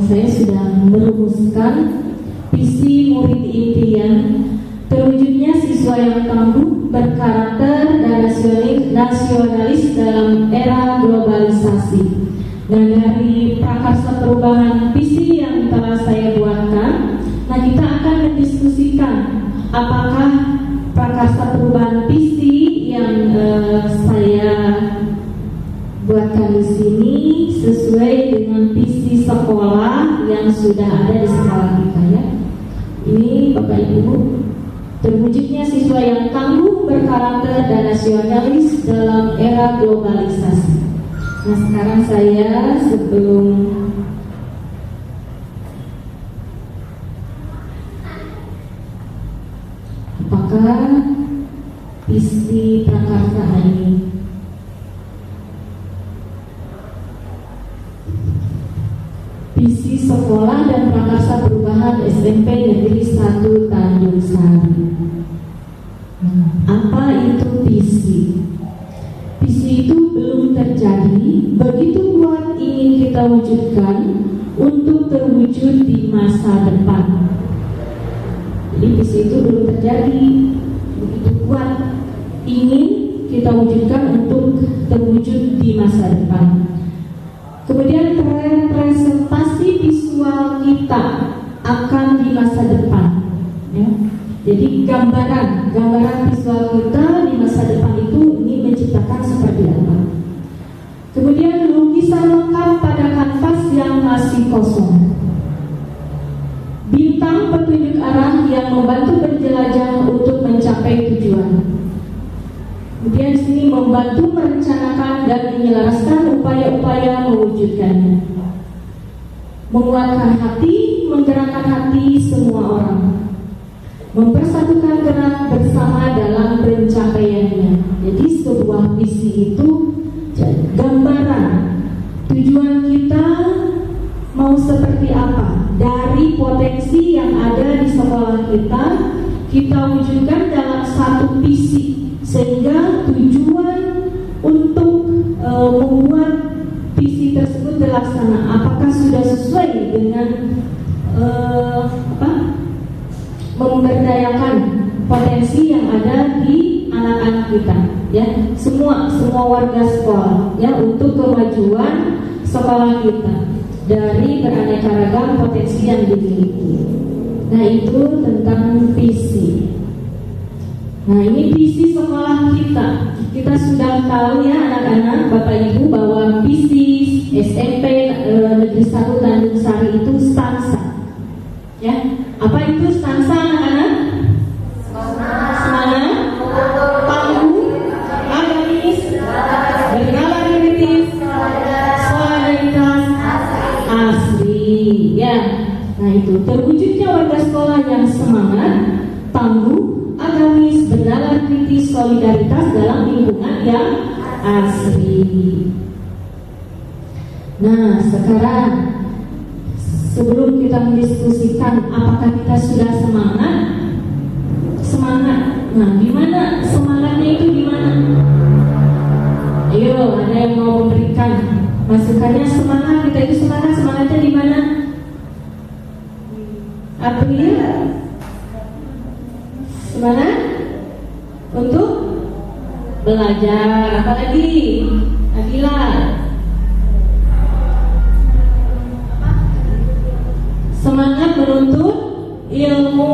Saya sudah merumuskan visi murid impian terwujudnya siswa yang tangguh, berkarakter dan nasionalis dalam era globalisasi. Nah, dari prakarsa perubahan visi yang telah saya buatkan, nah kita akan mendiskusikan apakah prakarsa perubahan visi yang saya buatkan di sini sesuai dengan visi sekolah yang sudah ada di sekolah kita, ya. Ini Bapak Ibu, terwujudnya siswa yang tangguh, berkarakter dan nasionalis dalam era globalisasi. Nah, sekarang saya sebelum apakah visi prakarsa ini? Visi sekolah dan prakarsa perubahan SMP Negeri 1 Tanjung Sari. Apa itu visi? Visi itu belum terjadi, begitu kuat ingin kita wujudkan untuk terwujud di masa depan. Jadi visi itu belum terjadi, begitu kuat ingin kita wujudkan untuk terwujud di masa depan. Kemudian representasi visual kita akan di masa depan, ya. Jadi gambaran visual kita di masa depan itu ini menciptakan seperti apa. Kemudian lukisan lengkap pada kanvas yang masih kosong. Bintang tentang petunjuk arah yang membantu penjelajah untuk mencapai tujuan. Kemudian di sini membantu merencanakan dan menyelaraskan upaya-upaya mewujudkannya. Menguatkan hati, menggerakkan hati semua orang. Mempersatukan gerak bersama dalam pencapaiannya. Jadi sebuah visi itu gambaran tujuan kita mau seperti apa. Dari potensi yang ada di sekolah kita wujudkan dalam satu visi. Sehingga tujuan untuk membuat visi tersebut terlaksana. Apakah sudah sesuai dengan memberdayakan potensi yang ada di anak-anak kita, ya, semua warga sekolah, ya, untuk kemajuan sekolah kita dari beraneka ragam potensi yang dimiliki. Nah, itu tentang visi. Nah, ini visi sekolah kita. Kita sudah tahu, ya, anak-anak, Bapak Ibu, bahwa visi SMP Negeri 1 Tanjung Sari itu stansa. Ya, apa itu stansa, anak-anak? Semangat, tangguh, agamis, bernalar kritis, solidaritas, asli. Ya, nah itu terwujudnya warga sekolah yang semangat, tangguh, agamis, bernalar kritis, solidaritas dalam lingkungan yang asli. Nah, sekarang sebelum kita mendiskusikan apakah kita sudah semangat. Nah, gimana semangatnya itu gimana? Ayo, ada yang mau memberikan masukannya? Semangat kita itu semangatnya di mana? April? Semangat untuk belajar. Apalagi? Adila? Semangat menuntut ilmu,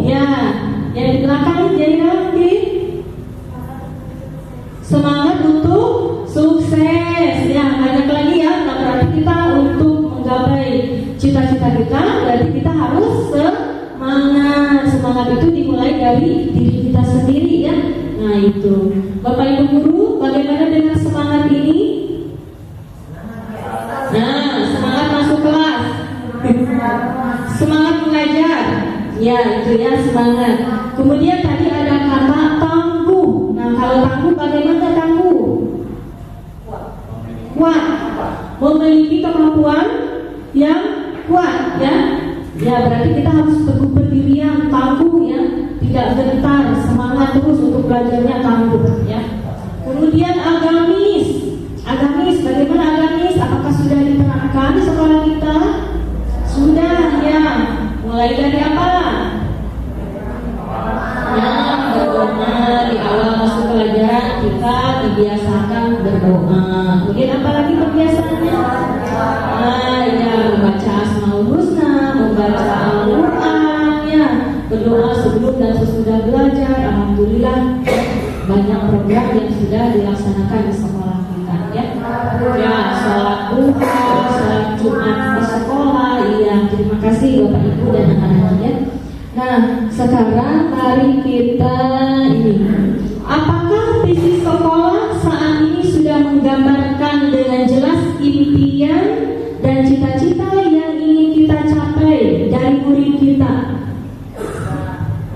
ya. Yang di belakang jadi lagi. Semangat untuk sukses, ya. Banyak lagi, ya. Nah, berarti kita untuk menggapai cita-cita kita, berarti kita harus semangat. Semangat itu dimulai dari diri kita sendiri, ya. Nah, itu. Bapak Ibu guru, bagaimana dengan semangat ini? Nah, semangat masuk kelas. Semangat mengajar, ya, itu, ya, semangat. Kemudian tadi ada kata tangguh. Nah, kalau tangguh bagaimana tangguh? Kuat, memiliki kemampuan yang kuat, ya. Ya, berarti kita harus teguh pendirian, tangguh, ya, tidak gentar, semangat terus untuk belajarnya, tangguh, ya. Kemudian agamis, bagaimana agamis? Apakah sudah diterapkan di sekolah kita? Sudah, ya. Mulai dari apa? Nah, berdoa di awal masuk pelajaran kita dibiasakan berdoa. Kemudian apa lagi kebiasaannya? Nah, ya, membaca Asmaul Husna, membaca Al-Quran, ya, berdoa sebelum dan sesudah belajar. Alhamdulillah, banyak program yang sudah dilaksanakan di sekolah kita, ya. Ya, sholat duha, sholat Jumat di sekolah, iya. Terima kasih Bapak Ibu dan anak-anak, ya. Nah, sekarang mari kita ini. Apakah visi sekolah saat ini sudah menggambarkan dengan jelas impian dan cita-cita yang ingin kita capai dari murid kita?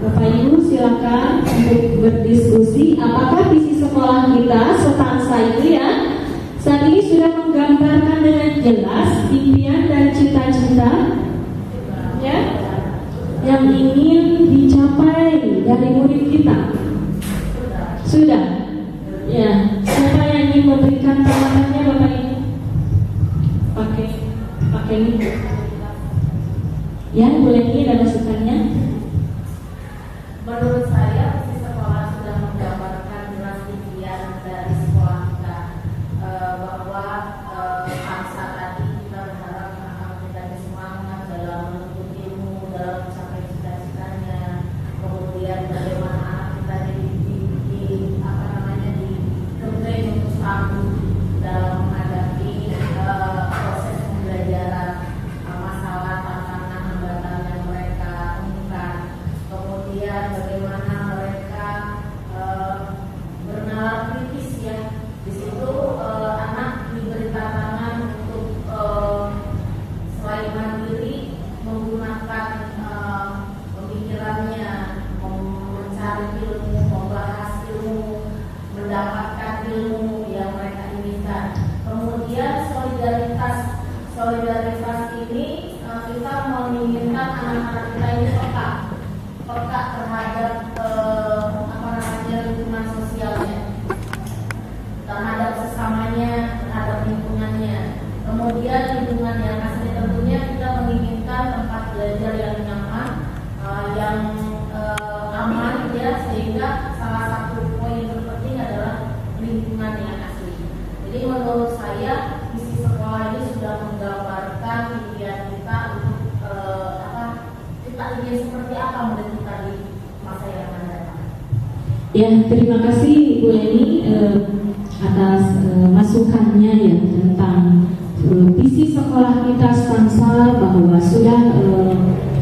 Bapak Ibu silakan untuk berdiskusi. Apakah visi sekolah kita setansa itu, ya, saat ini sudah menggambarkan dengan jelas impian dan cita-cita, ya, yang ingin dicapai dari murid kita? Sudah, ya. Siapa yang ingin memberikan tanggapannya, Bapak Ibu? Pakai ini, ya, boleh ini ada masukannya. Menurut saya, visi sekolah sudah menggambarkan jelas impian dari sekolah kita, bahwa bangsa tadi kita berharap anak-anak kita semangat dalam menuntut ilmu, dalam mencapai cita-citanya. Kemudian bagaimana anak kita diberi untuk tangguh dalam menghadapi proses pembelajaran, masalah, tantangan, hambatan yang mereka kemudian bagaimana mereka bernalar kritis ya. Di situ anak diberi tantangan untuk selain mandiri menggunakan pemikirannya, mencari ilmu, membahas ilmu, mendapatkan ilmu yang mereka inginkan. Kemudian solidaritas ini kita menginginkan anak-anak kita ini peka terhadap lingkungan sosialnya, terhadap sesamanya, terhadap lingkungannya. Kemudian lingkungan yang asli tentunya kita menginginkan tempat belajar yang nyaman, yang aman ya, sehingga salah satu poin terpenting adalah lingkungan yang asli. Jadi menurut saya misi sekolah ini sudah menggambarkan impian kita untuk kita ingin seperti apa murid kita di masa yang akan datang. Ya, terima kasih Bu Leni atas masukannya ya tentang visi sekolah kita Stansa, bahwa sudah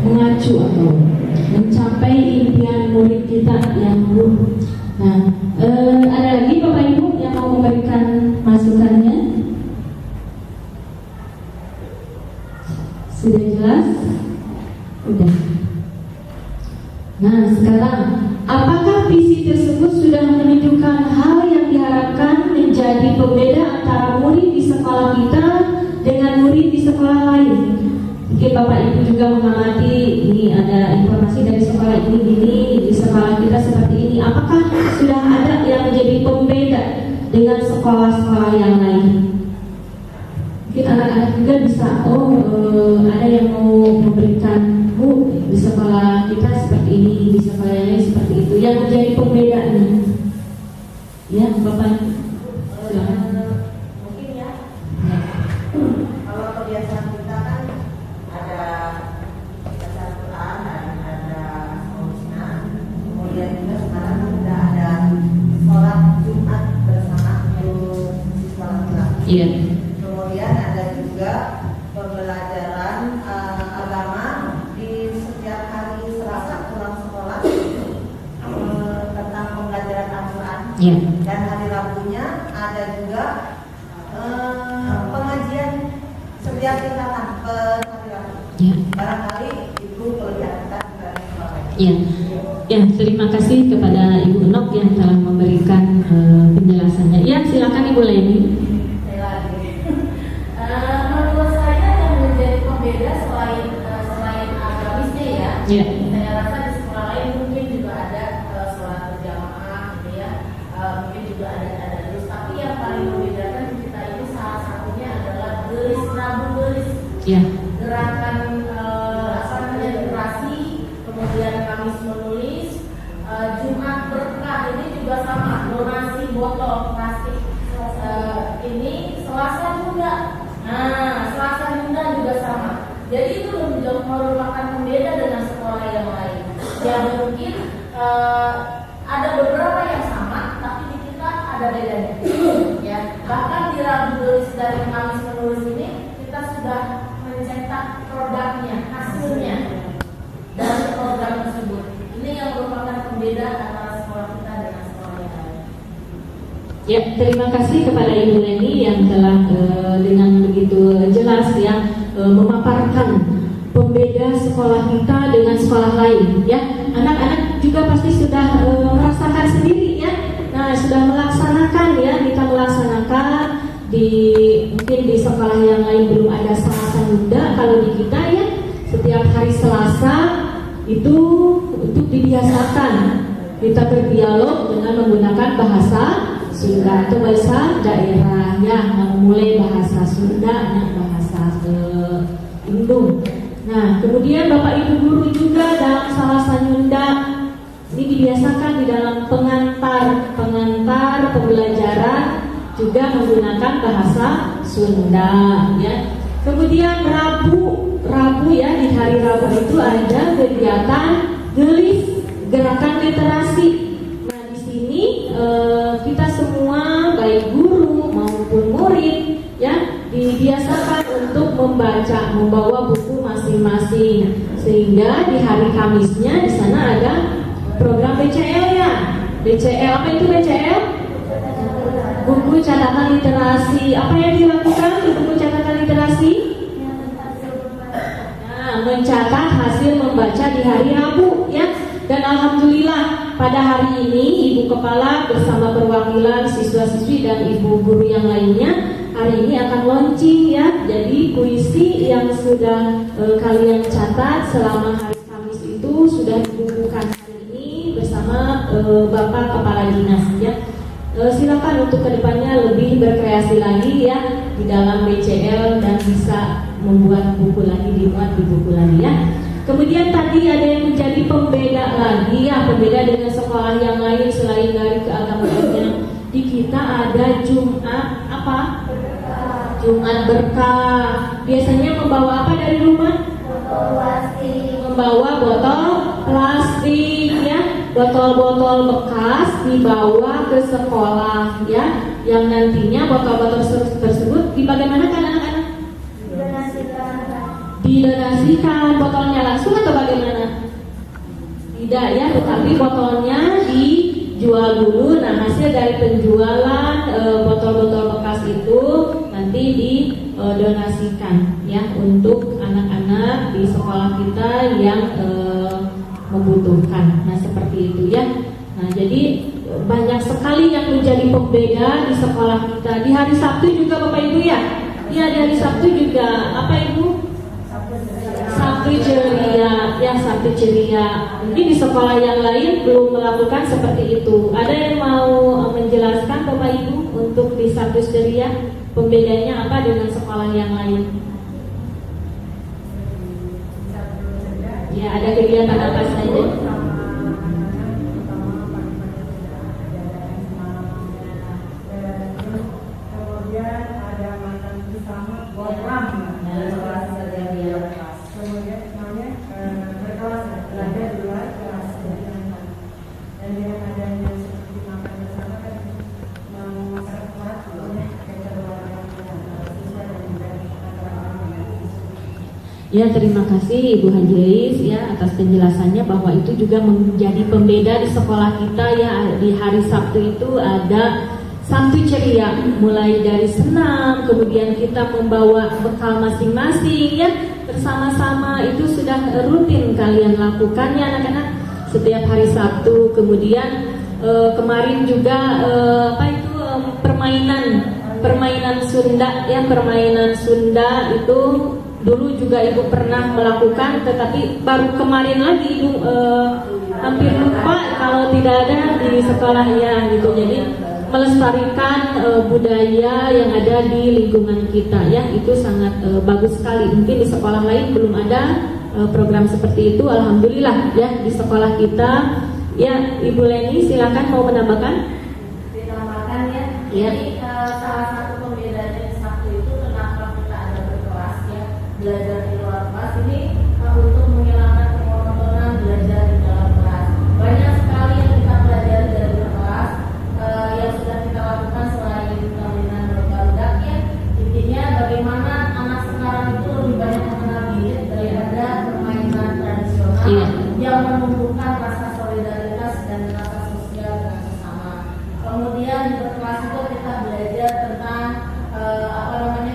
mengacu atau mencapai impian murid kita yang buruk. Nah, ada lagi Bapak Ibu yang mau memberikan masukannya? Sudah jelas? Udah. Nah, sekarang apakah visi tersebut sudah menunjukkan hal yang diharapkan menjadi pembeda antara murid di sekolah kita dengan murid di sekolah lain? Mungkin Bapak Ibu juga mengamati, ini ada informasi dari sekolah ini, di sekolah kita seperti ini. Apakah sudah ada yang menjadi pembeda dengan sekolah-sekolah yang lain? Mungkin anak-anak juga bisa, ada yang mau memberikan, di sekolah kita seperti ini, di sekolah lain seperti itu, yang menjadi pembedanya. Ya, Bapak, silakan. Mungkin ya. Kalau kebiasaan kita kan ada baca Quran dan ada sholat, kemudian juga sekarang sudah ada sholat Jumat bersama siswa laki-laki. Iya. Kemudian ada juga pembelajaran agama di setiap hari Selasa pulang sekolah tentang pembelajaran Al-Quran. Iya. Dan hari Rabunya ada juga pengajian setiap tingkatan per hari Rabu. Iya. Barangkali itu kelebihan kita dari sekolah. Iya. Ya, terima kasih kepada Ibu Nok yang telah memberikan penjelasannya. Ya, silakan Ibu Leni. Menurut saya yang menjadi pembeda selain agamisnya ya, Ya. saya rasa di sekolah lain mungkin juga ada sholat berjamaah, gitu ya, mungkin juga ada terus. Tapi yang paling membedakan kita ini salah satunya adalah gelis Rabu gelis, Ya. gerakan literasi, kemudian Kamis menulis, Jumat berkah ini juga sama, donasi botol plastik. Ini Selasa juga. Nah, Selasa juga sama. Jadi itu merupakan pembeda dengan sekolah yang lain. Ya mungkin ada beberapa yang sama, tapi di kita ada bedanya. Ya, bahkan di Rabu Tulis dan Kamis menulis ini kita sudah mencetak produknya, hasilnya dari program tersebut. Ini yang merupakan pembeda antara sekolah kita dengan sekolah yang lain. Ya, terima kasih kepada Ibu Leni yang telah dengan begitu jelas ya memaparkan pembeda sekolah kita dengan sekolah lain. Ya, anak-anak juga pasti sudah merasakan sendiri ya. Nah, sudah melaksanakan ya, kita melaksanakan mungkin di sekolah yang lain belum ada Selasa Sunda. Kalau di kita ya, setiap hari Selasa itu untuk dibiasakan kita berdialog dengan menggunakan bahasa Sunda atau bahasa daerah ya, memulai bahasa Sunda, bahasa Indung. Nah, kemudian Bapak Ibu guru juga dalam Selasa Sunda ini dibiasakan di dalam pengantar pembelajaran juga menggunakan bahasa Sunda ya. Kemudian Rabu ya, di hari Rabu itu ada kegiatan gelis gerakan literasi. Kita semua baik guru maupun murid ya dibiasakan untuk membawa buku masing-masing, sehingga di hari Kamisnya di sana ada program BCL ya. BCL, apa itu BCL? Buku catatan literasi. Apa yang dilakukan di buku catatan literasi? Nah, mencatat hasil membaca di hari Rabu ya. Dan alhamdulillah pada hari ini Ibu Kepala bersama perwakilan siswa-siswi dan ibu guru yang lainnya hari ini akan launching ya. Jadi puisi yang sudah kalian catat selama hari Kamis itu sudah dibukukan hari ini bersama Bapak Kepala Dinas ya. Silakan untuk kedepannya lebih berkreasi lagi ya di dalam BCL dan bisa membuat buku lagi, dimuat di buku lagi ya. Kemudian tadi ada yang menjadi pembeda lagi ya, pembeda dengan sekolah yang lain selain dari keagamaannya. Di kita ada Jumat apa? Jumat berkah. Biasanya membawa apa dari rumah? Botol plastik. Membawa botol plastik ya, botol-botol bekas dibawa ke sekolah ya, yang nantinya botol-botol tersebut dibagaimanakan anak-anak? Didonasikan botolnya langsung atau bagaimana? Tidak ya, tetapi botolnya dijual dulu. Nah, hasil dari penjualan botol-botol bekas itu nanti didonasikan ya untuk anak-anak di sekolah kita yang membutuhkan. Nah, seperti itu ya. Nah, jadi banyak sekali yang menjadi pembeda di sekolah kita. Di hari Sabtu juga Bapak Ibu ya? Iya, di hari Sabtu juga apa Ibu? Sabtu ceria, ya Sabtu ceria. Mungkin di sekolah yang lain belum melakukan seperti itu. Ada yang mau menjelaskan Bapak Ibu untuk di Sabtu ceria pembedanya apa dengan sekolah yang lain? Ya, ada kegiatan apa saja? Ya, terima kasih Ibu Haji Ais ya atas penjelasannya bahwa itu juga menjadi pembeda di sekolah kita ya. Di hari Sabtu itu ada Sabtu ceria, mulai dari senam, kemudian kita membawa bekal masing-masing ya, bersama-sama. Itu sudah rutin kalian lakukan ya anak-anak setiap hari Sabtu. Kemudian kemarin juga permainan Sunda ya, permainan Sunda itu dulu juga Ibu pernah melakukan, tetapi baru kemarin lagi Ibu hampir lupa kalau tidak ada di sekolahnya gitu. Jadi melestarikan budaya yang ada di lingkungan kita ya, itu sangat bagus sekali. Mungkin di sekolah lain belum ada program seperti itu. Alhamdulillah ya di sekolah kita ya. Ibu Leni silakan mau menambahkan? Ditambahkan ya. Jadi salah satu pembedanya di Sabtu itu kenapa kita ada berkelas ya, belajar di luar kelas ini untuk menghilangkan kemonotonan belajar di dalam kelas. Banyak sekali yang kita pelajari dari kelas yang sudah kita lakukan selain permainan budak ya. Intinya bagaimana anak sekarang itu lebih banyak mengenal diri daripada permainan tradisional yang menumbuhkan rasa solidaritas dan rasa sosial dengan sesama. Kemudian di kelas itu kita belajar tentang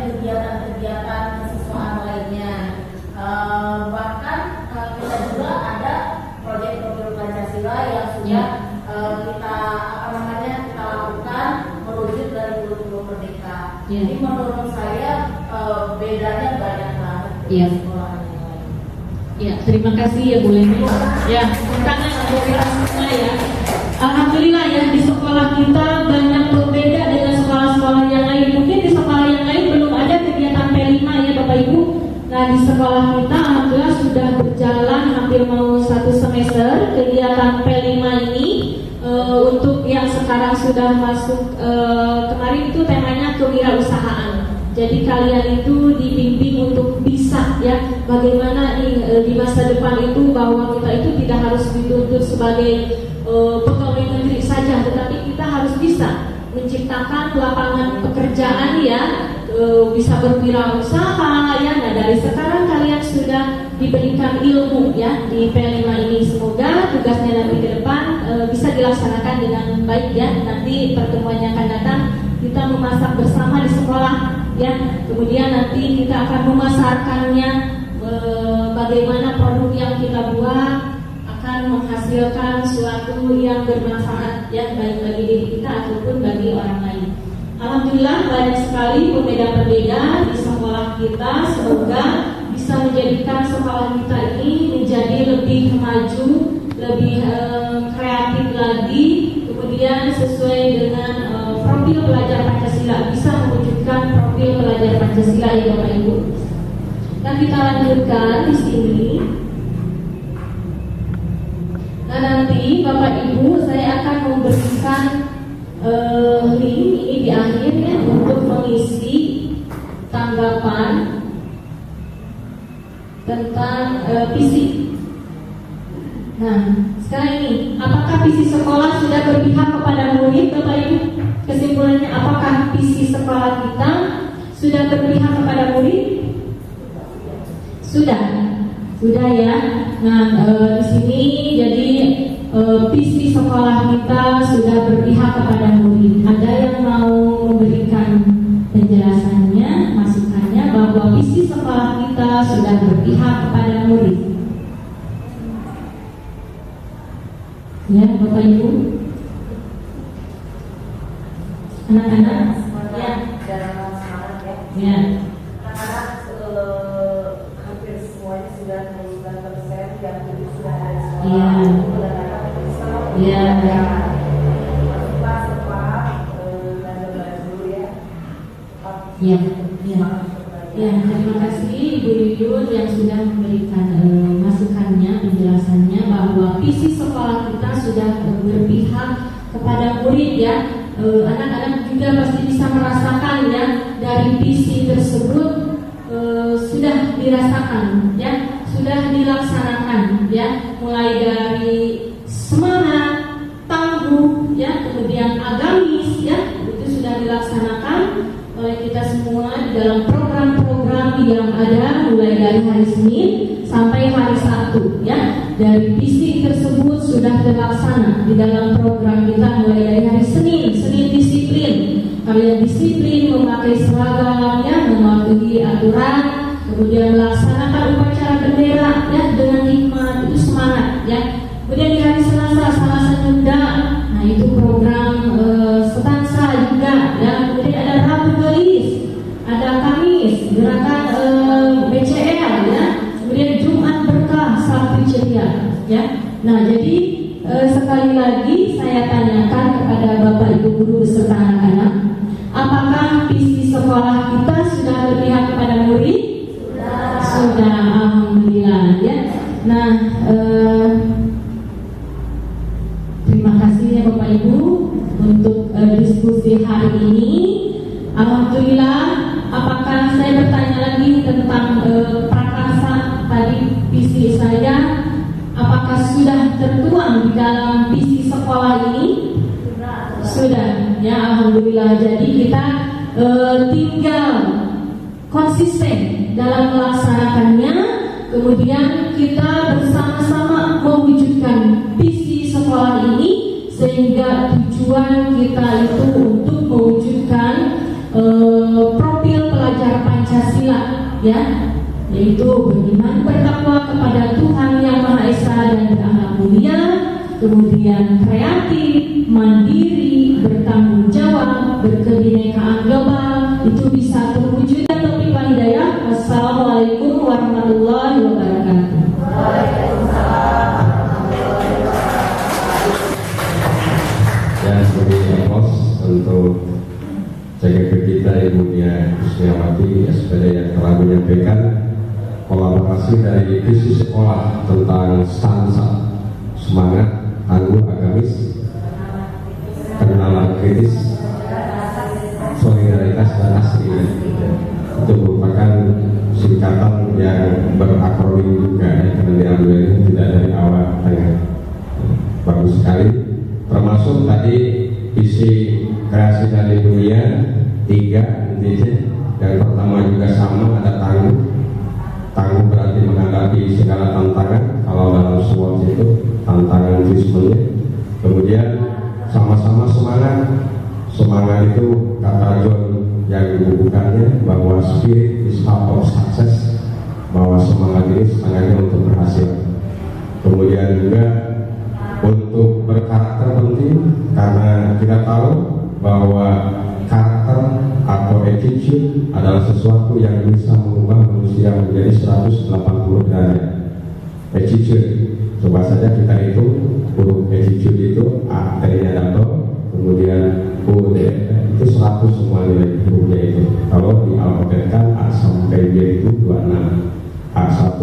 kegiatan-kegiatan kesiswaan lainnya. Bahkan kita juga ada proyek-proyek Pancasila yang sudah kita lakukan merujuk dari kurikulum Merdeka. Jadi menurut saya bedanya banyak banget dengan sekolah yang lain. Ya, terima kasih ya Bu Leni. Ya, tangan untuk kita semua ya. Alhamdulillah ya di sekolah kita banyak berbeda dengan sekolah-sekolah yang lain. Mungkin di sekolah yang lain belum ada kegiatan P5 ya Bapak Ibu. Nah di sekolah kita alhamdulillah sudah berjalan hampir mau 1 semester kegiatan P5 ini. Untuk yang sekarang sudah masuk kemarin itu temanya kewirausahaan. Jadi kalian itu dibimbing untuk bisa ya bagaimana di masa depan itu bahwa kita itu tidak harus dituntut sebagai pegawai negeri saja, tetapi kita harus bisa menciptakan lapangan pekerjaan ya, bisa berwirausaha ya. Nah dari sekarang kalian sudah diberikan ilmu ya di P5 ini. Semoga tugasnya nanti ke depan dilaksanakan dengan baik ya. Nanti pertemuan yang akan datang kita memasak bersama di sekolah ya. Kemudian nanti kita akan memasarkannya, bagaimana produk yang kita buat akan menghasilkan sesuatu yang bermanfaat ya, baik bagi diri kita ataupun bagi orang lain. Alhamdulillah banyak sekali pembeda-pembeda di sekolah kita. Semoga bisa menjadikan sekolah kita ini menjadi lebih maju, lebih kreatif lagi, kemudian sesuai dengan profil pelajar Pancasila, bisa mewujudkan profil pelajar Pancasila ya Bapak Ibu. Dan kita lanjutkan di sini. Nah nanti Bapak Ibu saya akan memberikan link ini di akhir ya, untuk mengisi tanggapan tentang visi. Nah sekarang ini, apakah visi sekolah sudah berpihak kepada murid Bapak Ibu? Kesimpulannya, apakah visi sekolah kita sudah berpihak kepada murid? Sudah ya. Nah di sini jadi visi sekolah kita sudah berpihak kepada murid. Ada yang mau memberikan penjelasannya, masukannya bahwa visi sekolah kita sudah berpihak kepada murid? Ya Bapak Ibu, anak-anak ya. Ya. Hampir semuanya sudah 90% yang sudah ada di sekolah. Iya. Iya. Ya, terima kasih Ibu Yuyun yang sudah memberikan masukannya, penjelasannya bahwa visi sekolah kita sudah berpihak kepada murid ya. Anak-anak juga pasti bisa merasakan ya, dari visi tersebut sudah dirasakan ya, sudah dilaksanakan ya, mulai dari semangat, tangguh ya, kemudian agamis ya, itu sudah dilaksanakan oleh kita semua di dalam program-program yang ada mulai dari hari Senin sampai hari Sabtu ya. Dari visi tersebut sudah terlaksana di dalam program kita mulai dari hari Senin disiplin. Kalian disiplin memakai seragam ya, mematuhi aturan, kemudian melaksanakan upacara bendera ya dengan hikmat, itu semangat ya. Kemudian di hari Selasa Nyunda, nah itu program setansa juga ya. Kemudian ada Rabu Gelis, ada Kamis gerakan BCL ya. Kemudian Jumat Berkah, Sabtu Ceria ya. Nah jadi sekali lagi saya tanyakan kepada Bapak Ibu guru beserta anak-anak, apakah visi sekolah kita sudah berpihak kepada murid? Sudah, alhamdulillah ya. Nah terima kasih ya Bapak Ibu untuk diskusi hari ini. Alhamdulillah. Apakah saya bertanya lagi tentang prakarsa tadi, visi saya, apakah sudah tertuang di dalam visi sekolah ini? Sudah ya, alhamdulillah. Jadi kita tinggal konsisten dalam melaksanakannya, kemudian kita bersama-sama mewujudkan visi sekolah ini, sehingga tujuan kita itu untuk mewujudkan profil pelajar Pancasila ya, yaitu beriman bertakwa kepada Tuhan Yang Maha Esa dan berakhlak mulia, kemudian kreatif, mandiri, bertanggung jawab, berkebinekaan global, itu bisa terwujud. Taufik wal hidayah. Wassalamualaikum warahmatullahi wabarakatuh. Dan sebagai host untuk CGP kita Ibu Nia Kusniawati SPD yang telah menyampaikan kolaborasi dari visi sekolah tentang stansa semangat, tangguh, agamis, kenalan kritis, solidaritas dan asli. Itu merupakan singkatan yang berakronim juga ya, karena diambil tidak dari awal tengah. Bagus sekali. Termasuk tadi visi kreasi dari dunia 3 intinya. Yang pertama juga sama, ada tangguh. Tangguh berarti menghadapi segala tantangan. Kalau dalam SWOT itu tantangan semuanya. Kemudian sama-sama semangat itu kata John yang dibukukannya bahwa spirit is half of success, bahwa semangat ini setengahnya untuk berhasil. Kemudian juga untuk berkarakter penting, karena kita tahu bahwa karakter atau attitude adalah sesuatu yang bisa mengubah manusia menjadi 180 derajat. Attitude, coba saja kita hitung huruf attitude itu A T-nya double, kemudian U D itu 100 semua nilai hurufnya itu. Kalau dialfabetkan A sampai D itu 26, A1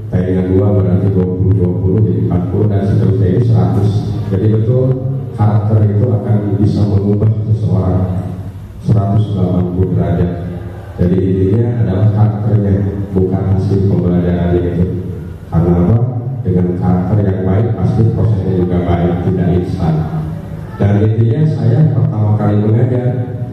T-nya 2 berarti 20 jadi 40 dan seterusnya itu 100. Jadi betul karakter itu akan bisa mengubah seseorang 180 derajat. Jadi intinya adalah karakternya, bukan hasil pembelajarannya itu. Karena apa? Dengan karakter yang baik pasti prosesnya juga baik, tidak instan. Dan intinya saya pertama kali mengajar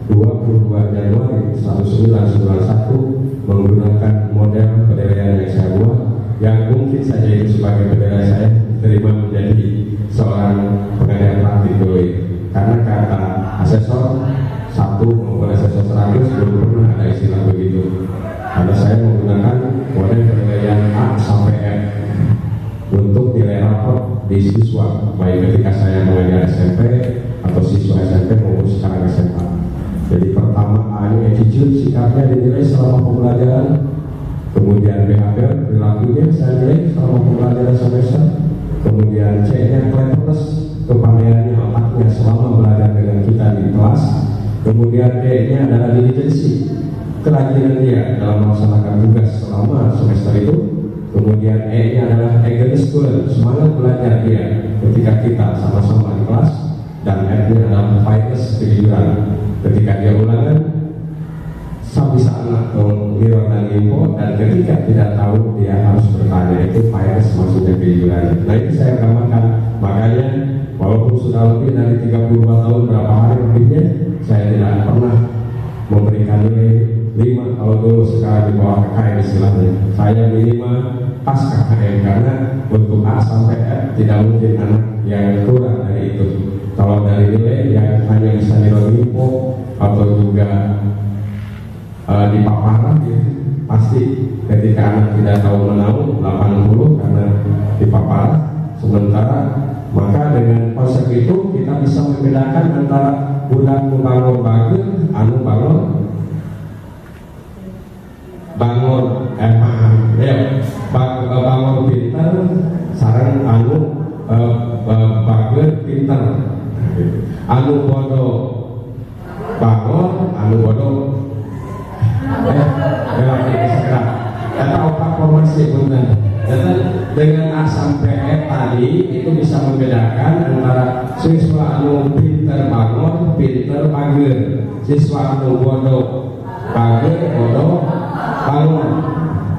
22 Januari 1991 menggunakan model penilaian yang saya buat, yang mungkin saja itu sebagai penilaian saya diterima menjadi seorang pengajar praktik dulu. Karena kata asesor 1 maupun asesor 100 belum pernah ada istilah begitu. Karena saya menggunakan model penilaian A sampai F untuk nilai rapor di siswa, baik ketika saya mengajar SMP atau siswa SMP maupun sekarang SMA. Jadi pertama A ini attitude, sikapnya dinilai selama pembelajaran. Kemudian behavior, perilakunya saya nilai selama pembelajaran semester. Kemudian C-nya cleverness, kepandaiannya, otaknya selama belajar dengan kita di kelas. Kemudian D-nya adalah diligensi, kerajinan dia dalam melaksanakan tugas selama semester itu. Kemudian E-nya adalah eagerness, semangat belajar dia ketika kita sama-sama di kelas. Dan F-nya adalah fitness, kejujuran. Ketika dia ulangan, bisa anak mirror dan info, dan ketika tidak tahu dia harus bertanya, itu fitness maksudnya kejujuran. Nah itu saya gambarkan. Makanya walaupun sudah lebih dari 32 tahun berapa hari lebihnya, saya tidak pernah memberikan nilai 5 kalau dulu, sekarang di bawah KKM istilahnya. Saya minimal pas KKM, karena untuk A sampai F tidak mungkin anak yang kurang dari itu. Kalau dari nilai yang hanya bisa nilai info atau juga di paparan ya, pasti ketika anak tidak tahu menau 80 karena di paparan. Sementara maka dengan konsep itu kita bisa membedakan antara budak membangun bagus, anu bangun bangun pintar, sarang anu bagus pintar, anu bodoh bangun, anu bodoh kata opak formasi benar. Dengan A sampai F tadi itu bisa membedakan antara siswa anu pintar bangun, pintar bagus, siswa anu bodoh bagus, bodoh bangun.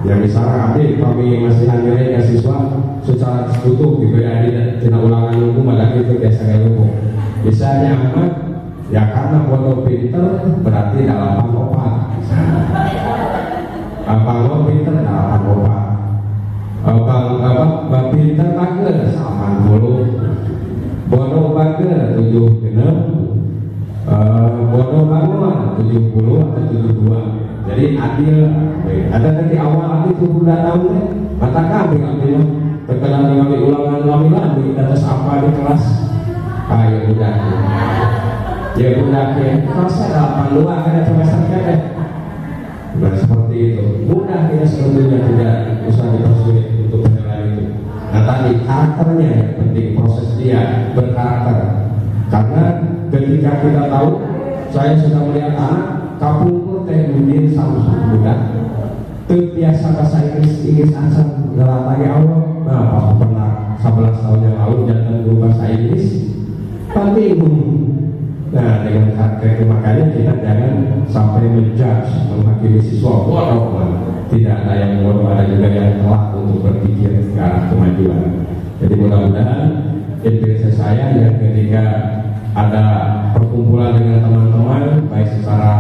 Ya misalnya abdi kami masih nilai ke siswa secara sekutu gitu ya, tidak ulangan hukum ada itu biasa kayak hukum. Misalnya amat ya karena bodoh pintar berarti dalam opat. Bangun pintar dalam opat. Bang pintar bagus 80, bodoh bagus 76, bodoh bangun 70 atau 72. Jadi adil. Ada nanti awal itu sudah tahu deh. Mata kami terkadang kami ulangan lagi atas apa di kelas. Ya udah. Ya udah ya. Proses 82 ada semester kan? Nah seperti itu. Mudah kita sebetulnya, tidak usah dipersulit untuk penilaian itu. Nah tadi karakternya yang penting, proses dia berkarakter. Karena ketika kita tahu, saya sudah melihat anak kapungkur teh budin sama budak terbiasa bahasa Inggris asal ngeratai Allah. Nah pas pernah 11 tahun yang lalu jangan guru bahasa Inggris tapi nah dengan karakter itu makanya kita jangan sampai menjudge, menghakimi siswa bodoh. Tidak ada yang bodoh, ada juga yang telah untuk berpikir ke arah kemajuan. Jadi mudah-mudahan inspirasi saya yang ketika ada perkumpulan dengan teman-teman baik secara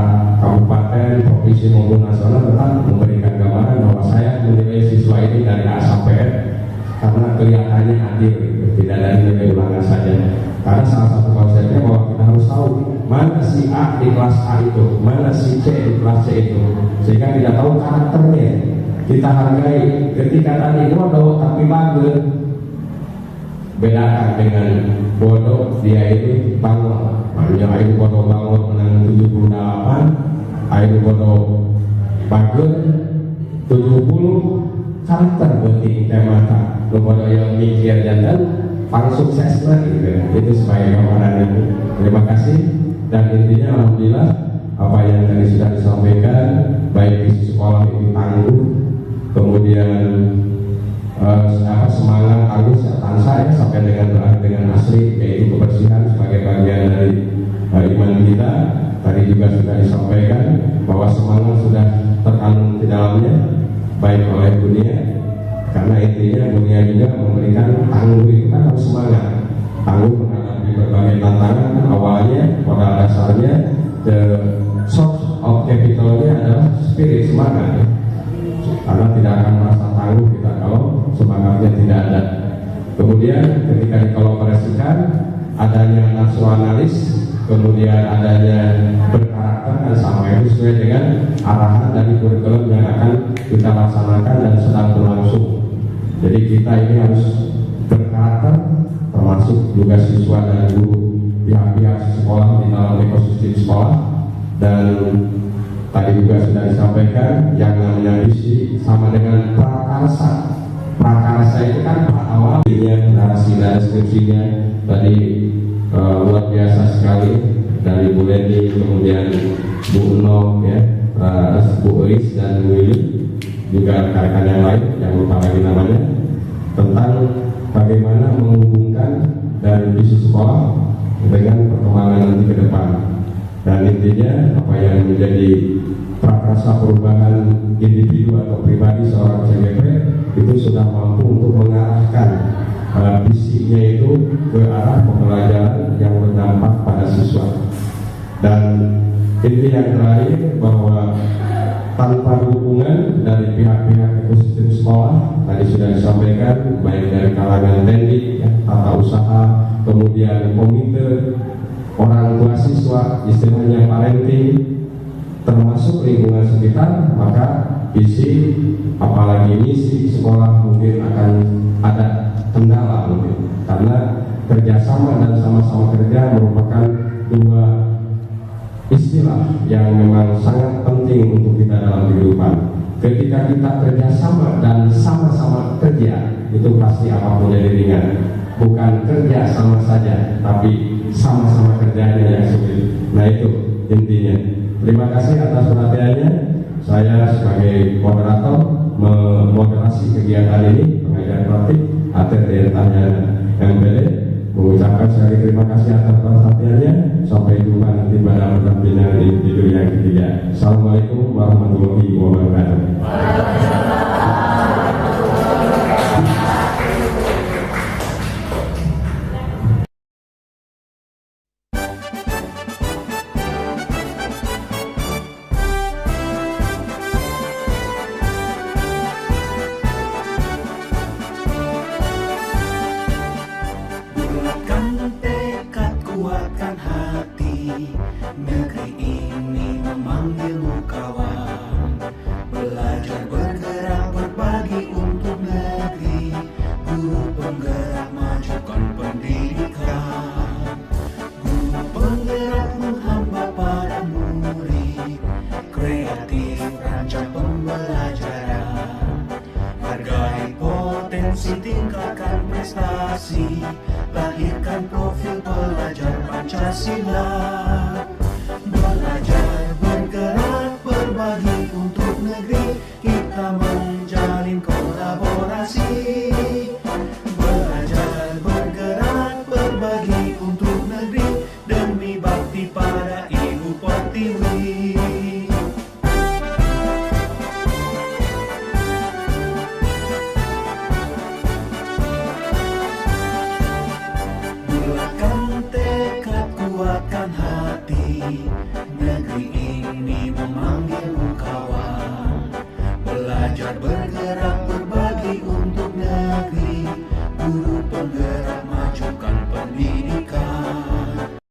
kabupaten, provinsi maupun nasional tetap memberikan gambaran bahwa saya menilai siswa ini dari A sampai F karena kelihatannya adil, tidak dari nilai ulangan saja. A di kelas A itu, mana si C di kelas C itu, sehingga tidak tahu karakternya. Kita hargai. Ketika tadi bodoh tapi bagus, bedakan dengan bodoh dia itu bangun. Makanya ayo bodoh bangun menang 78, ayo bodoh bagus 70, karakter penting temata. Bodoh yang mikir dan paling sukses lah gitu. Itu sebagai gambaran ini. Terima kasih. Dan intinya alhamdulillah apa yang tadi sudah disampaikan, baik di sekolah itu tangguh, kemudian semangat tangguh tansa ya, sampai dengan asli, yaitu kebersihan sebagai bagian dari iman kita. Tadi juga sudah disampaikan bahwa semangat sudah terkandung di dalamnya baik oleh dunia, karena intinya dunia juga memberikan tangguh itu kan harus semangat, tangguh menghadapi berbagai tantangan. Awalnya modal dasarnya, the source of capitalnya adalah spirit, semangat ya. Karena tidak akan merasa tangguh kita kalau semangatnya tidak ada. Kemudian ketika dikolaborasikan, adanya nasionalis, kemudian adanya berkarakter dan sama, itu sesuai dengan arahan dari kurikulum yang akan kita laksanakan dan sedang berlangsung. Jadi kita ini harus berkarakter, termasuk juga siswa dan guru, pihak-pihak sekolah di dalam ekosistem sekolah. Dan tadi juga sudah disampaikan yang namanya visi sama dengan prakarsa. Prakarsa itu kan awalnya narasi dan deskripsinya tadi luar biasa sekali dari Bu Leni, kemudian Bu Uno ya, Bu Elis dan Bu Willy, juga rekan-rekan yang lain yang lupa lagi namanya, tentang bagaimana menghubungkan dari visi sekolah dengan perkembangan nanti ke depan. Dan intinya apa yang menjadi prakarsa perubahan individu atau pribadi seorang CGP itu sudah mampu untuk mengarahkan visinya itu ke arah pembelajaran yang berdampak pada siswa. Dan inti yang terakhir bahwa tanpa dukungan dari pihak-pihak ekosistem sekolah, tadi sudah disampaikan baik dari kalangan pendidik, tata usaha, kemudian komite, orang tua siswa, istilahnya parenting, termasuk lingkungan sekitar, maka visi apalagi misi sekolah mungkin akan ada kendala mungkin, karena kerjasama dan sama-sama kerja merupakan dua istilah yang memang sangat penting untuk kita dalam kehidupan. Ketika kita kerjasama dan sama-sama kerja, itu pasti apapun jadi ringan. Bukan kerja sama saja, tapi sama-sama kerjanya yang sulit. Nah itu intinya. Terima kasih atas perhatiannya. Saya sebagai moderator memoderasi kegiatan ini, pengajar praktik ATT Tanya MPD, mengucapkan sekali terima kasih atas perhatiannya. Sampai jumpa nanti pada pertemuan di video yang ketiga. Assalamualaikum warahmatullahi wabarakatuh. Negeri ini memanggilmu kawan. Belajar bergerak berbagi untuk negeri. Guru penggerak majukan pendidikan. Guru penggerak menghamba para murid. Kreatif rancang pembelajaran. Hargai potensi, tingkatkan prestasi. Lahirkan profil pelajar Pancasila. Belajar bergerak berbagi untuk negeri, kita menjalin kolaborasi. Belajar bergerak berbagi untuk negeri, demi bakti pada Ibu Pertiwi. Bulatkan tekad, kuatkan hati. Negeri ini memanggilmu kawan. Belajar bergerak berbagi untuk negeri. Guru